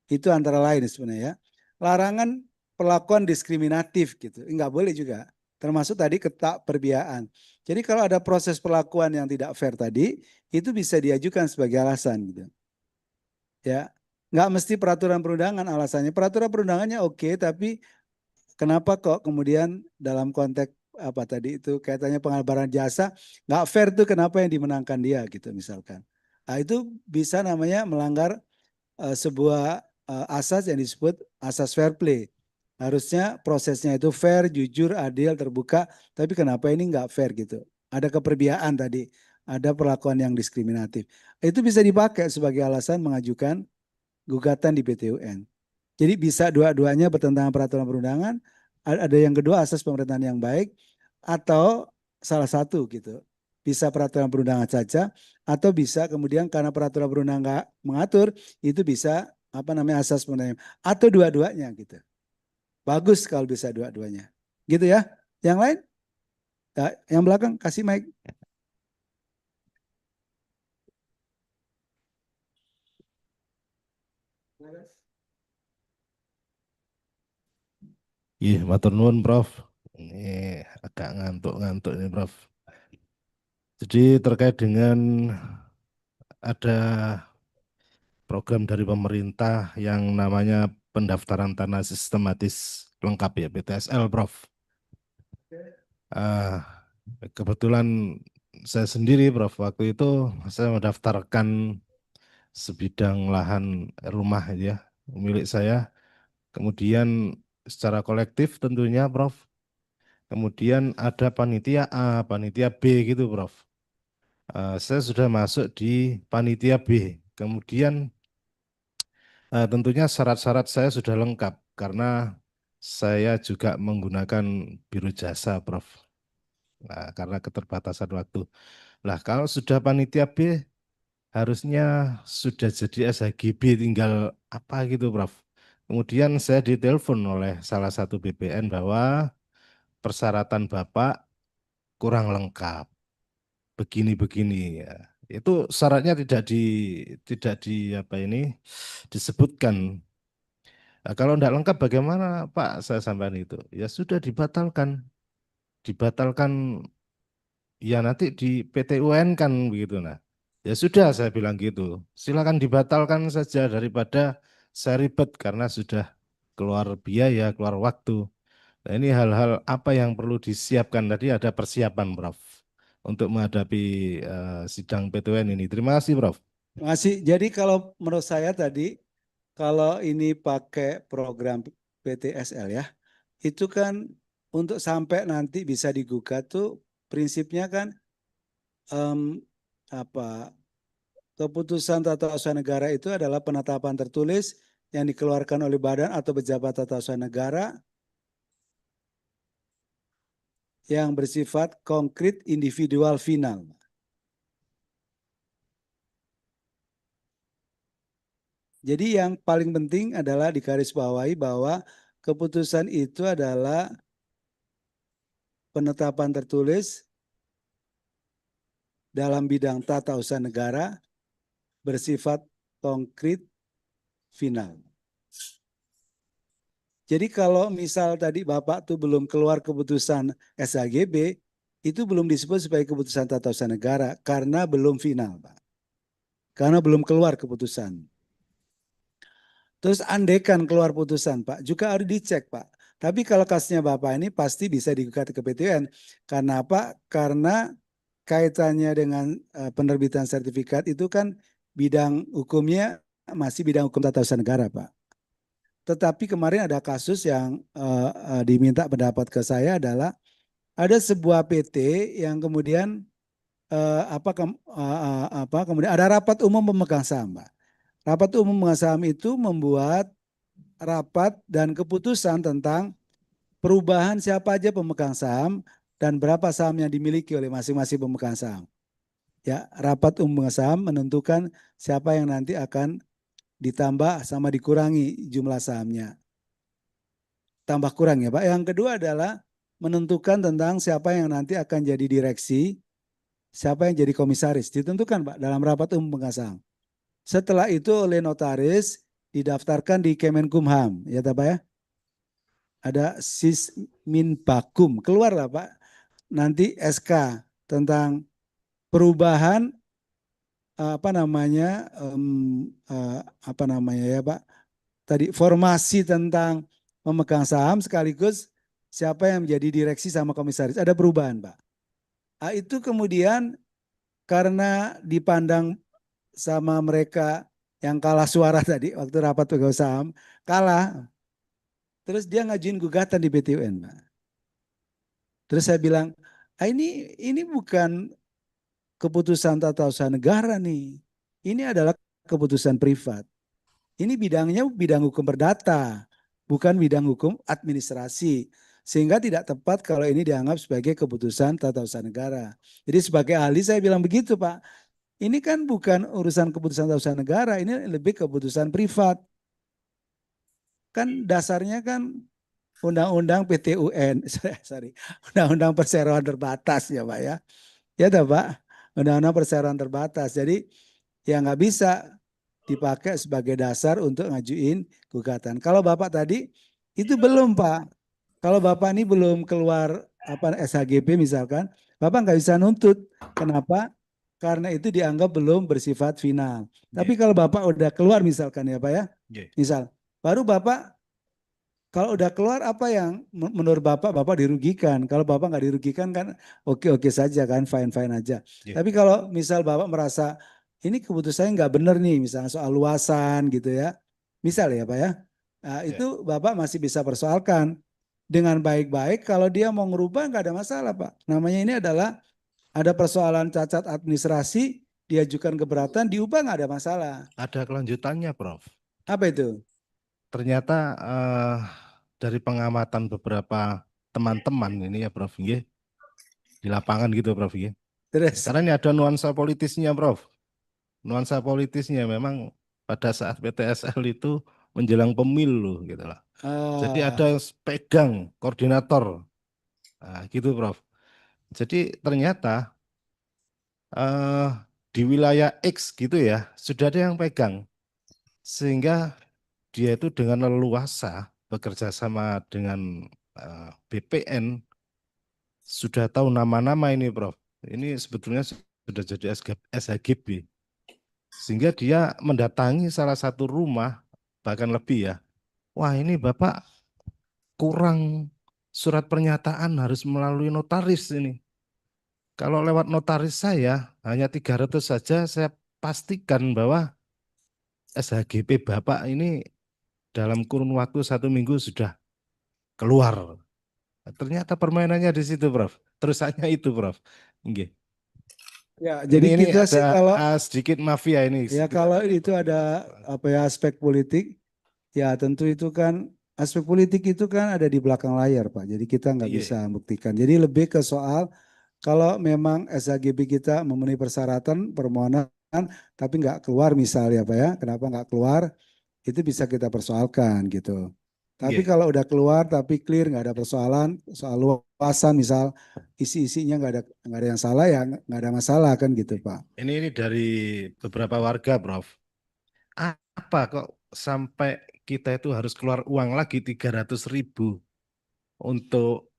Itu antara lain sebenarnya. Larangan perlakuan diskriminatif gitu. Enggak boleh juga. Termasuk tadi ketak perbiaan. Jadi kalau ada proses perlakuan yang tidak fair tadi, itu bisa diajukan sebagai alasan gitu. Ya, nggak mesti peraturan perundangan alasannya. Peraturan perundangannya oke, tapi kenapa kok kemudian dalam konteks apa tadi itu kaitannya pengabdian jasa nggak fair tuh kenapa yang dimenangkan dia gitu misalkan. Nah, itu bisa namanya melanggar sebuah asas yang disebut asas fair play. Harusnya prosesnya itu fair, jujur, adil, terbuka, tapi kenapa ini nggak fair gitu. Ada keperbiaan tadi, ada perlakuan yang diskriminatif. Itu bisa dipakai sebagai alasan mengajukan gugatan di PT UN. Jadi bisa dua-duanya bertentangan peraturan perundangan, ada yang kedua asas pemerintahan yang baik, atau salah satu gitu. Bisa peraturan perundangan saja, atau bisa kemudian karena peraturan perundangan nggak mengatur, itu bisa asas pemerintahan, atau dua-duanya gitu. Bagus kalau bisa dua-duanya. Gitu ya. Yang lain? Ya, yang belakang kasih mic. Iya, matur nuwun Prof. Ini agak ngantuk-ngantuk ini Prof. Jadi terkait dengan ada program dari pemerintah yang namanya pendaftaran tanah sistematis lengkap ya, PTSL Prof. Ah, kebetulan saya sendiri Prof, waktu itu saya mendaftarkan sebidang lahan rumah ya, milik saya. Kemudian secara kolektif tentunya Prof. Kemudian ada panitia A, panitia B gitu Prof. Saya sudah masuk di panitia B. Kemudian tentunya syarat-syarat saya sudah lengkap karena saya juga menggunakan biro jasa Prof. Nah, karena keterbatasan waktu. Nah, kalau sudah panitia B, harusnya sudah jadi SHGB, tinggal apa gitu Prof. Kemudian saya ditelepon oleh salah satu BPN bahwa persyaratan Bapak kurang lengkap, begini-begini ya. Itu syaratnya tidak di apa ini disebutkan. Nah, kalau tidak lengkap bagaimana Pak? Saya sampaikan itu. Ya sudah dibatalkan. Dibatalkan ya nanti di PT UN kan begitu nah. Ya sudah saya bilang gitu. Silakan dibatalkan saja daripada saya ribet karena sudah keluar biaya, keluar waktu. Nah, ini hal-hal apa yang perlu disiapkan tadi ada persiapan Prof untuk menghadapi sidang PT UN ini. Terima kasih Prof. Masih, jadi kalau menurut saya tadi, kalau ini pakai program PTSL ya, itu kan untuk sampai nanti bisa digugat tuh prinsipnya kan apa keputusan tata usaha negara itu adalah penetapan tertulis yang dikeluarkan oleh badan atau pejabat tata usaha negara yang bersifat konkret individual final. Jadi yang paling penting adalah digarisbawahi bahwa keputusan itu adalah penetapan tertulis dalam bidang tata usaha negara bersifat konkret final. Jadi kalau misal tadi Bapak tuh belum keluar keputusan SHGB, itu belum disebut sebagai keputusan tata usaha negara karena belum final, Pak. Karena belum keluar keputusan. Terus andekan keluar putusan, Pak, juga harus dicek, Pak. Tapi kalau kasusnya Bapak ini pasti bisa digugat ke PT UN. Karena apa? Karena kaitannya dengan penerbitan sertifikat itu kan bidang hukumnya masih bidang hukum tata usaha negara, Pak. Tetapi kemarin ada kasus yang diminta pendapat ke saya adalah ada sebuah PT yang kemudian kemudian ada rapat umum pemegang saham, Pak. Rapat umum pemegang saham itu membuat rapat dan keputusan tentang perubahan siapa aja pemegang saham dan berapa saham yang dimiliki oleh masing-masing pemegang saham. Ya, rapat umum pemegang saham menentukan siapa yang nanti akan ditambah sama dikurangi jumlah sahamnya. Tambah kurang ya Pak. Yang kedua adalah menentukan tentang siapa yang nanti akan jadi direksi, siapa yang jadi komisaris. Ditentukan Pak dalam rapat umum pemegang saham. Setelah itu oleh notaris didaftarkan di Kemenkumham, ya Pak ya. Ada Sisminbakum, keluarlah Pak. Nanti SK tentang perubahan ya Pak. Tadi formasi tentang memegang saham sekaligus siapa yang menjadi direksi sama komisaris. Ada perubahan Pak. Nah, itu kemudian karena dipandang sama mereka yang kalah suara tadi waktu rapat pegang saham, kalah. Terus dia ngajuin gugatan di PT UN, Pak. Terus saya bilang, ini bukan keputusan tata usaha negara nih. Ini adalah keputusan privat. Ini bidangnya bidang hukum perdata, bukan bidang hukum administrasi. Sehingga tidak tepat kalau ini dianggap sebagai keputusan tata usaha negara. Jadi sebagai ahli saya bilang begitu Pak. Ini kan bukan urusan keputusan tata usaha negara, ini lebih keputusan privat. Kan dasarnya kan Undang-Undang PTUN, sorry, Undang-Undang Perseroan Terbatas ya Pak ya. Ya toh Pak, Undang-Undang Perseroan Terbatas. Jadi ya nggak bisa dipakai sebagai dasar untuk ngajuin gugatan. Kalau Bapak tadi itu belum Pak. Kalau Bapak ini belum keluar SHGB misalkan, Bapak nggak bisa nuntut. Kenapa? Karena itu dianggap belum bersifat final. Tapi kalau Bapak udah keluar misalkan ya Pak ya, misal, baru Bapak kalau udah keluar apa yang menurut Bapak dirugikan. Kalau Bapak nggak dirugikan kan oke-oke saja kan, fine-fine aja. Tapi kalau misal Bapak merasa ini keputusannya nggak benar nih, misalnya soal luasan gitu ya. Misal ya Pak ya, nah, itu Bapak masih bisa persoalkan dengan baik-baik. Kalau dia mau ngerubah nggak ada masalah Pak. Namanya ini adalah ada persoalan cacat administrasi, diajukan keberatan, diubah nggak ada masalah. Ada kelanjutannya Prof. Apa itu? Ternyata dari pengamatan beberapa teman-teman ini ya Prof, di lapangan gitu Prof. Terus? Karena ini ada nuansa politisnya Prof. nuansa politisnya memang pada saat PTSL itu menjelang pemilu gitu lah. Jadi ada yang pegang koordinator, nah, gitu Prof. Jadi ternyata di wilayah X gitu ya sudah ada yang pegang, sehingga dia itu dengan leluasa bekerja sama dengan BPN sudah tahu nama-nama ini Prof. Ini sebetulnya sudah jadi SHGB. Sehingga dia mendatangi salah satu rumah, bahkan lebih ya. Wah ini Bapak kurang surat pernyataan harus melalui notaris ini. Kalau lewat notaris saya hanya 300 saja, saya pastikan bahwa SHGB Bapak ini dalam kurun waktu 1 minggu sudah keluar. Ternyata permainannya di situ, Prof. Terusannya itu, Prof. Nggih. Ya, jadi Ini kita sih ada kalau sedikit mafia ini. ya kalau itu ada apa ya aspek politik, ya tentu itu kan aspek politik itu kan ada di belakang layar Pak. Jadi kita nggak Iya. bisa buktikan. Jadi lebih ke soal kalau memang SHGB kita memenuhi persyaratan permohonan tapi nggak keluar misalnya Pak ya, kenapa nggak keluar? Itu bisa kita persoalkan gitu. Tapi Iya. kalau udah keluar tapi clear nggak ada persoalan soal luasan misal isi-isinya nggak ada yang salah ya nggak ada masalah kan gitu Pak. Ini dari beberapa warga, Prof. Apa kok sampai kita itu harus keluar uang lagi 300.000 untuk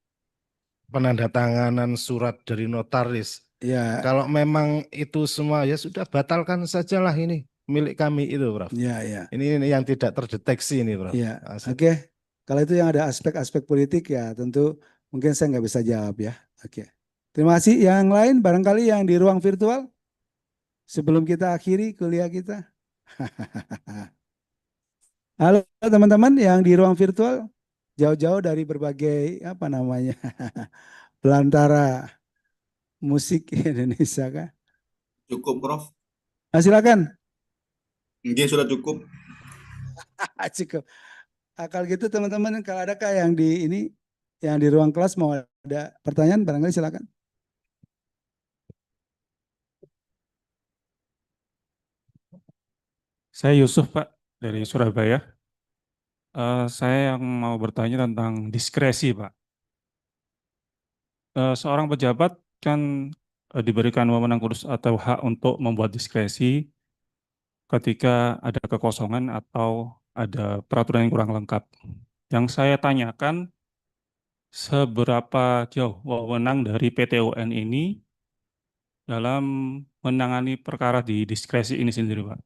penandatanganan surat dari notaris? Ya, Kalau memang itu semua ya sudah batalkan sajalah ini milik kami itu, Prof. ya. Ini yang tidak terdeteksi ini, Prof. Iya, Nah, oke. Kalau itu yang ada aspek-aspek politik ya tentu mungkin saya nggak bisa jawab ya. Oke. Terima kasih. Yang lain barangkali yang di ruang virtual sebelum kita akhiri kuliah kita. Halo teman-teman yang di ruang virtual jauh-jauh dari berbagai apa namanya belantara musik Indonesia kan. Cukup, Prof. Silakan. Mungkin sudah cukup. Cukup. Kalau gitu teman-teman kalau adakah yang di ini yang di ruang kelas mau ada pertanyaan barangkali silakan. Saya Yusuf Pak dari Surabaya. Saya yang mau bertanya tentang diskresi Pak. Seorang pejabat kan diberikan wewenang khusus atau hak untuk membuat diskresi ketika ada kekosongan atau ada peraturan yang kurang lengkap. Yang saya tanyakan, seberapa jauh wewenang dari PT UN ini dalam menangani perkara di diskresi ini sendiri Pak?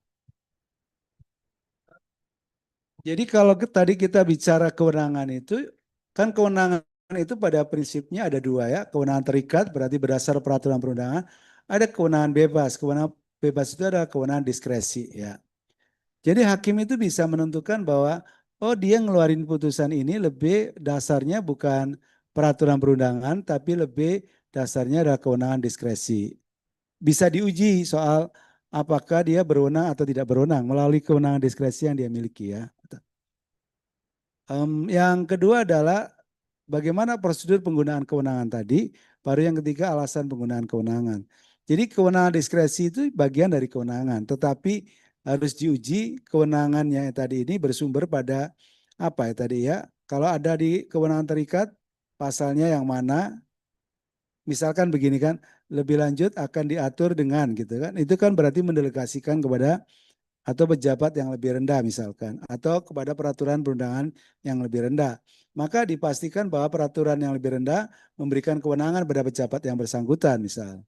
Jadi kalau tadi kita bicara kewenangan itu, kan kewenangan itu pada prinsipnya ada dua ya, kewenangan terikat berarti berdasar peraturan perundangan, ada kewenangan bebas, kewenangan bebas itu ada kewenangan diskresi ya. Jadi hakim itu bisa menentukan bahwa oh dia ngeluarin putusan ini lebih dasarnya bukan peraturan perundangan tapi lebih dasarnya adalah kewenangan diskresi. Bisa diuji soal apakah dia berwenang atau tidak berwenang melalui kewenangan diskresi yang dia miliki ya. Yang kedua adalah bagaimana prosedur penggunaan kewenangan tadi, baru yang ketiga alasan penggunaan kewenangan. Jadi kewenangan diskresi itu bagian dari kewenangan, tetapi harus diuji kewenangannya tadi ini bersumber pada apa ya tadi ya. Kalau ada di kewenangan terikat, pasalnya yang mana, misalkan begini kan, lebih lanjut akan diatur dengan gitu kan, itu kan berarti mendelegasikan kepada atau pejabat yang lebih rendah misalkan, atau kepada peraturan perundangan yang lebih rendah. Maka dipastikan bahwa peraturan yang lebih rendah memberikan kewenangan pada pejabat yang bersangkutan misal.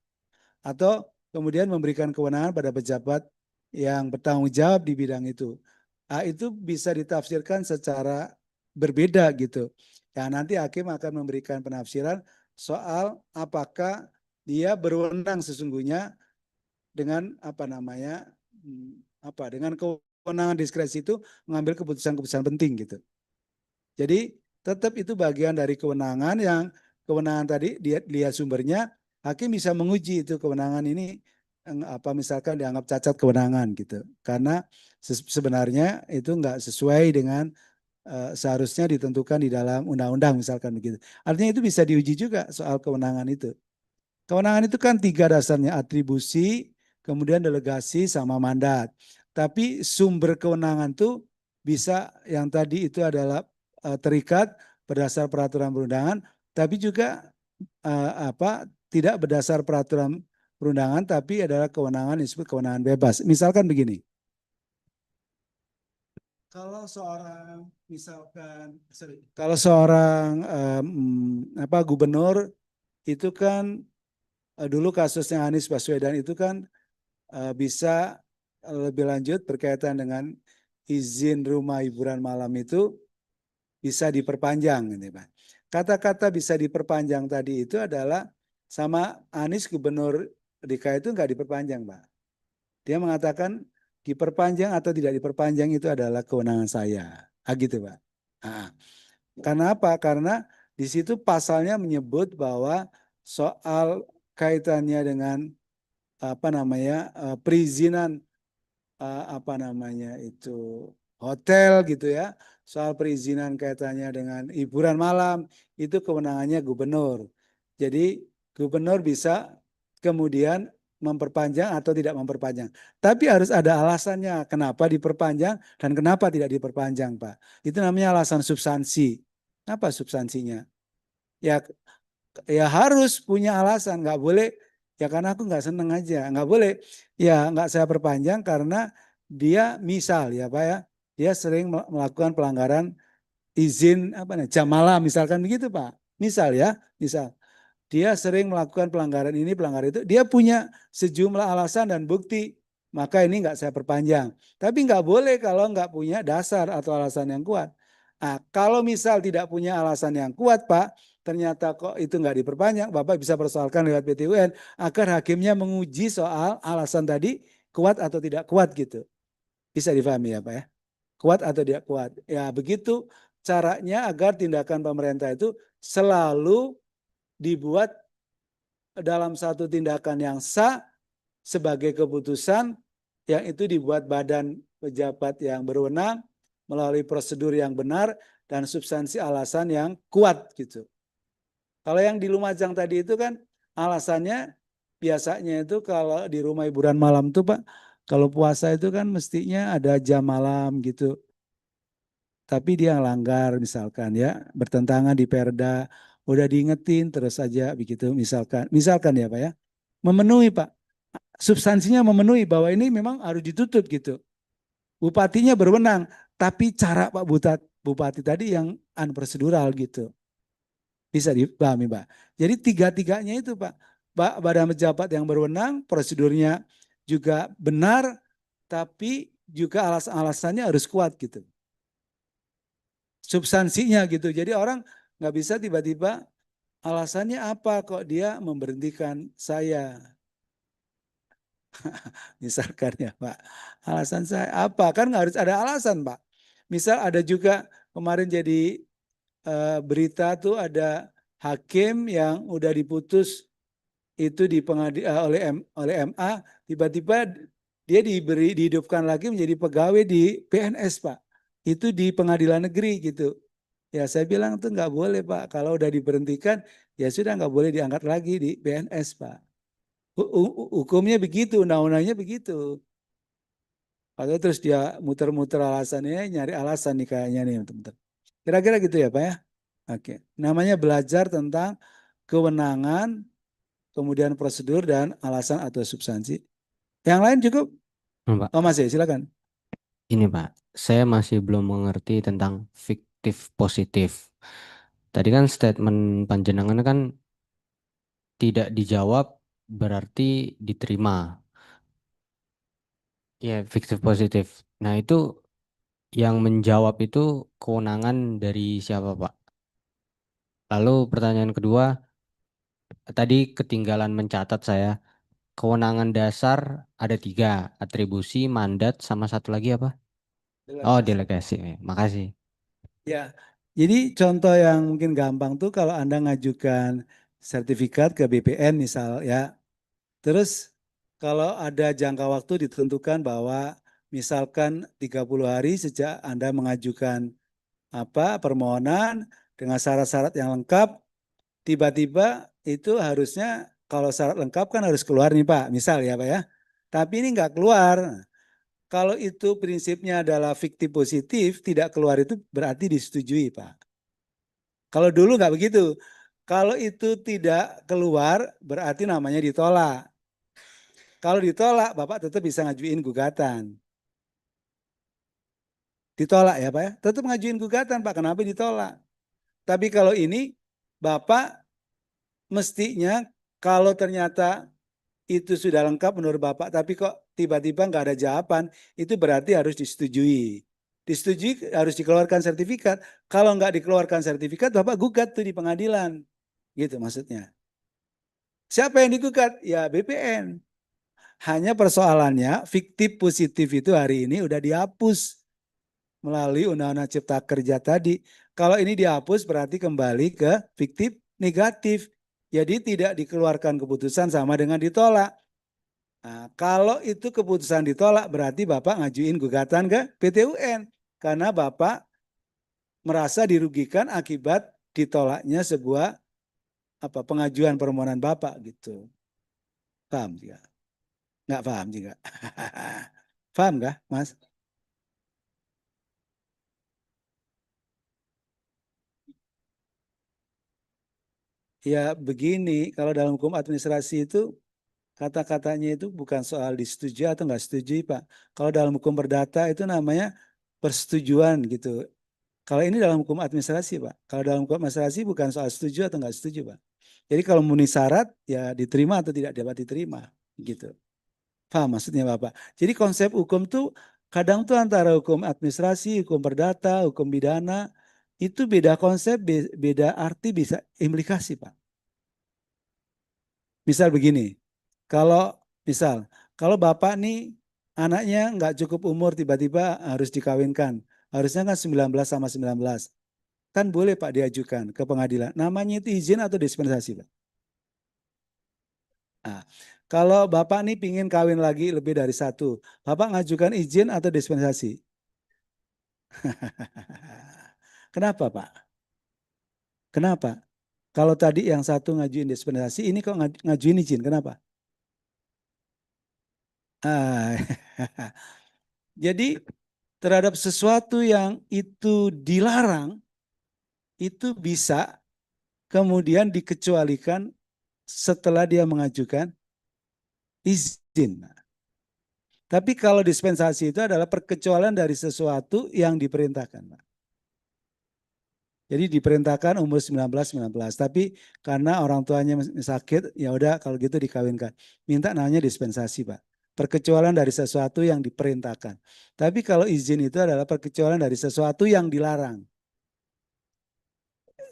Atau kemudian memberikan kewenangan pada pejabat yang bertanggung jawab di bidang itu. Itu bisa ditafsirkan secara berbeda gitu. Ya nanti hakim akan memberikan penafsiran soal apakah dia berwenang sesungguhnya dengan apa namanya dengan kewenangan diskresi itu mengambil keputusan-keputusan penting gitu. Jadi tetap itu bagian dari kewenangan yang kewenangan tadi dia lihat sumbernya, hakim bisa menguji itu kewenangan ini apa misalkan dianggap cacat kewenangan gitu. Karena sebenarnya itu enggak sesuai dengan seharusnya ditentukan di dalam undang-undang misalkan begitu. Artinya itu bisa diuji juga soal kewenangan itu. Kewenangan itu kan 3 dasarnya, atribusi, kemudian delegasi sama mandat. Tapi sumber kewenangan tuh bisa yang tadi itu adalah terikat berdasar peraturan perundangan, tapi juga tidak berdasar peraturan perundangan, tapi adalah kewenangan disebut kewenangan bebas. Misalkan begini. Kalau seorang gubernur itu kan dulu kasusnya Anies Baswedan itu kan bisa lebih lanjut berkaitan dengan izin rumah hiburan malam itu bisa diperpanjang, gitu, Pak. Kata-kata bisa diperpanjang tadi itu adalah sama Anies gubernur DKI itu nggak diperpanjang, Pak. Dia mengatakan diperpanjang atau tidak diperpanjang itu adalah kewenangan saya. Gitu, Pak. Karena apa? Karena di situ pasalnya menyebut bahwa soal kaitannya dengan perizinan hotel gitu ya, soal perizinan kaitannya dengan hiburan malam itu kewenangannya gubernur. Jadi gubernur bisa kemudian memperpanjang atau tidak memperpanjang. Tapi harus ada alasannya kenapa diperpanjang dan kenapa tidak diperpanjang, Pak. Itu namanya alasan substansi. Apa substansinya? Ya harus punya alasan, nggak boleh ya karena aku nggak seneng aja, nggak boleh. Ya nggak saya perpanjang karena dia misal ya Pak ya, dia sering melakukan pelanggaran izin jam malam misalkan begitu Pak. Misal ya, misal dia sering melakukan pelanggaran ini, pelanggaran itu, dia punya sejumlah alasan dan bukti, maka ini nggak saya perpanjang. Tapi nggak boleh kalau nggak punya dasar atau alasan yang kuat. Nah, kalau misal tidak punya alasan yang kuat Pak, ternyata kok itu nggak diperpanjang, Bapak bisa persoalkan lewat PT UN agar hakimnya menguji soal alasan tadi kuat atau tidak kuat gitu. Bisa difahami ya Pak ya? Kuat atau tidak kuat. Ya begitu caranya agar tindakan pemerintah itu selalu dibuat dalam satu tindakan yang sah sebagai keputusan yang itu dibuat badan pejabat yang berwenang melalui prosedur yang benar dan substansi alasan yang kuat gitu. Kalau yang di Lumajang tadi itu kan alasannya biasanya itu kalau di rumah hiburan malam tuh Pak, kalau puasa itu kan mestinya ada jam malam gitu. Tapi dia langgar misalkan ya, bertentangan di Perda, udah diingetin terus aja begitu misalkan ya Pak ya. Memenuhi Pak, substansinya memenuhi bahwa ini memang harus ditutup gitu. Bupatinya berwenang, tapi cara Pak Bupati tadi yang unprocedural gitu. Bisa dipahami Pak. Jadi tiga-tiganya itu Pak, badan pejabat yang berwenang, prosedurnya juga benar, tapi juga alasan-alasannya harus kuat gitu. Substansinya gitu. Jadi orang nggak bisa tiba-tiba alasannya apa kok dia memberhentikan saya. Misalkan ya Pak, alasan saya apa? Kan nggak harus ada alasan Pak. Misal ada juga kemarin jadi berita tuh ada hakim yang udah diputus itu oleh MA, tiba-tiba dia dihidupkan lagi menjadi pegawai di PNS Pak. Itu di pengadilan negeri gitu. Ya saya bilang tuh nggak boleh Pak, kalau udah diberhentikan ya sudah nggak boleh diangkat lagi di PNS Pak. Hukumnya begitu, undang-undangnya begitu. Kalau terus dia muter-muter alasannya, nyari alasan nih kayaknya nih teman-teman. Kira-kira gitu ya Pak ya. Oke, namanya belajar tentang kewenangan, kemudian prosedur dan alasan atau substansi. Yang lain cukup? Pak, Oh masih, silakan. ini Pak, saya masih belum mengerti tentang fiktif positif. Tadi kan statement panjenengan kan tidak dijawab berarti diterima. Ya, fiktif positif. Nah, itu yang menjawab itu kewenangan dari siapa, Pak? Lalu pertanyaan kedua, tadi ketinggalan mencatat saya, kewenangan dasar ada 3, atribusi, mandat, sama satu lagi apa? Oh, delegasi. Makasih. Ya, jadi contoh yang mungkin gampang tuh kalau Anda ngajukan sertifikat ke BPN misal ya, terus kalau ada jangka waktu ditentukan bahwa misalkan 30 hari sejak Anda mengajukan permohonan dengan syarat-syarat yang lengkap, tiba-tiba itu harusnya kalau syarat lengkap kan harus keluar nih Pak, misal ya Pak ya. Tapi ini nggak keluar. Kalau itu prinsipnya adalah fiktif positif, tidak keluar itu berarti disetujui, Pak. Kalau dulu nggak begitu. Kalau itu tidak keluar, berarti namanya ditolak. Kalau ditolak, Bapak tetap bisa ngajuin gugatan. Ditolak ya Pak ya, tetap ngajuin gugatan Pak, kenapa ditolak? Tapi kalau ini, Bapak mestinya kalau ternyata itu sudah lengkap menurut Bapak, tapi kok tiba-tiba nggak ada jawaban, itu berarti harus disetujui. Disetujui harus dikeluarkan sertifikat. Kalau nggak dikeluarkan sertifikat, Bapak gugat tuh di pengadilan. Gitu maksudnya. Siapa yang digugat? Ya BPN. Hanya persoalannya fiktif positif itu hari ini udah dihapus melalui Undang-Undang Cipta Kerja tadi. Kalau ini dihapus berarti kembali ke fiktif negatif. Jadi tidak dikeluarkan keputusan sama dengan ditolak. Nah, kalau itu keputusan ditolak berarti Bapak ngajuin gugatan ke PT UN. Karena Bapak merasa dirugikan akibat ditolaknya sebuah pengajuan permohonan Bapak gitu. Paham juga? Nggak paham juga. Paham nggak Mas? Ya begini, kalau dalam hukum administrasi itu kata-katanya itu bukan soal disetujui atau nggak setujui Pak. Kalau dalam hukum perdata itu namanya persetujuan gitu. Kalau ini dalam hukum administrasi Pak. Kalau dalam hukum administrasi bukan soal setuju atau nggak setuju Pak. Jadi kalau memenuhi syarat ya diterima atau tidak dapat diterima gitu. Paham maksudnya Bapak? Jadi konsep hukum tuh kadang tuh antara hukum administrasi, hukum perdata, hukum pidana itu beda konsep, beda arti, bisa implikasi Pak. Misal begini, kalau Bapak nih anaknya nggak cukup umur tiba-tiba harus dikawinkan. Harusnya kan 19 sama 19. Kan boleh Pak diajukan ke pengadilan. Namanya itu izin atau dispensasi Pak? Nah, kalau Bapak nih pingin kawin lagi lebih dari satu, Bapak ngajukan izin atau dispensasi? Kenapa Pak? Kenapa? Kalau tadi yang satu ngajuin dispensasi, ini kok ngajuin izin, kenapa? Ah, jadi terhadap sesuatu yang itu dilarang, itu bisa kemudian dikecualikan setelah dia mengajukan izin. Tapi kalau dispensasi itu adalah perkecualian dari sesuatu yang diperintahkan. Jadi diperintahkan umur 19, tapi karena orang tuanya sakit, ya udah kalau gitu dikawinkan. Minta namanya dispensasi Pak. Perkecualian dari sesuatu yang diperintahkan. Tapi kalau izin itu adalah perkecualian dari sesuatu yang dilarang.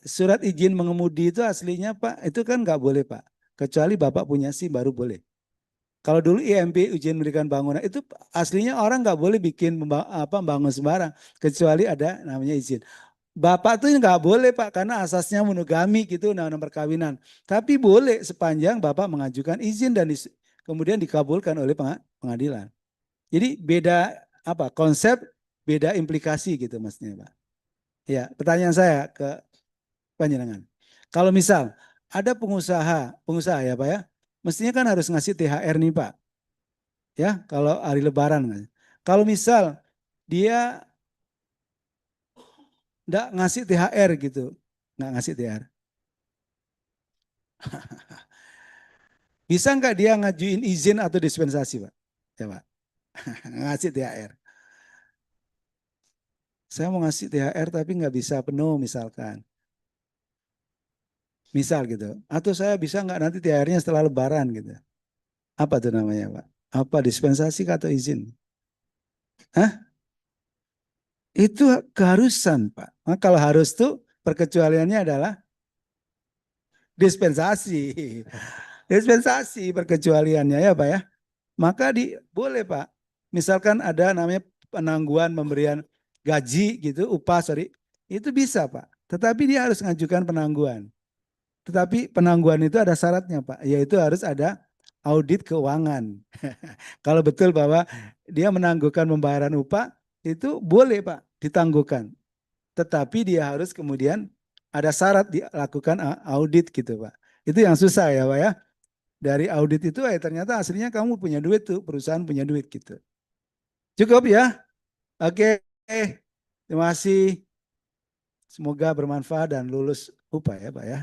Surat izin mengemudi itu aslinya Pak, itu kan nggak boleh Pak. Kecuali Bapak punya SIM baru boleh. Kalau dulu IMB ujian mendirikan bangunan itu aslinya orang nggak boleh bikin bangun sembarang kecuali ada namanya izin. Bapak tuh nggak boleh Pak karena asasnya monogami gitu undang-undang perkawinan. Tapi boleh sepanjang Bapak mengajukan izin dan kemudian dikabulkan oleh pengadilan. Jadi beda konsep, beda implikasi gitu maksudnya Pak. Ya, pertanyaan saya ke panjenengan. Kalau misal ada pengusaha ya Pak ya, mestinya kan harus ngasih THR nih Pak. Ya, kalau hari Lebaran. Kalau misal dia enggak ngasih THR gitu, enggak ngasih THR. Bisa enggak dia ngajuin izin atau dispensasi Pak? Ya Pak, ngasih THR. Saya mau ngasih THR tapi nggak bisa penuh misalkan. Misal gitu. Atau saya bisa nggak nanti THR-nya setelah Lebaran gitu. Apa tuh namanya Pak? Apa dispensasi atau izin? Hah? Itu keharusan Pak. Nah, kalau harus tuh perkecualiannya adalah dispensasi. Dispensasi perkecualiannya ya Pak ya. Maka boleh Pak. Misalkan ada namanya penangguhan pemberian gaji gitu, upah sorry. Itu bisa Pak. Tetapi dia harus mengajukan penangguhan. Tetapi penangguhan itu ada syaratnya Pak. Yaitu harus ada audit keuangan. Kalau betul bahwa dia menangguhkan pembayaran upah, itu boleh Pak ditangguhkan. Tetapi dia harus kemudian ada syarat dilakukan audit gitu Pak. Itu yang susah ya Pak ya. dari audit itu ternyata aslinya kamu punya duit tuh, perusahaan punya duit gitu. Cukup ya? Oke, terima kasih. Semoga bermanfaat dan lulus UPA ya Pak ya.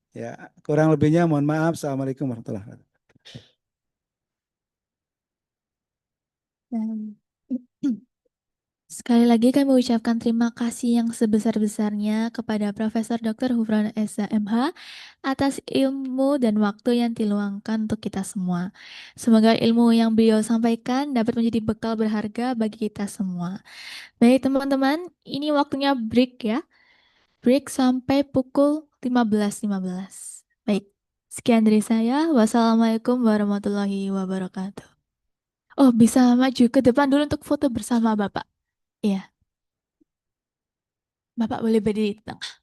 Ya, kurang lebihnya mohon maaf. Assalamualaikum warahmatullahi wabarakatuh. Dan sekali lagi kami ucapkan terima kasih yang sebesar-besarnya kepada Profesor Dr. Hufran Eza MH atas ilmu dan waktu yang diluangkan untuk kita semua. Semoga ilmu yang beliau sampaikan dapat menjadi bekal berharga bagi kita semua. Baik teman-teman, ini waktunya break ya. Break sampai pukul 15.15. Baik, sekian dari saya. Wassalamualaikum warahmatullahi wabarakatuh. Oh, bisa maju ke depan dulu untuk foto bersama Bapak. Iya, Bapak boleh berdiri di tengah.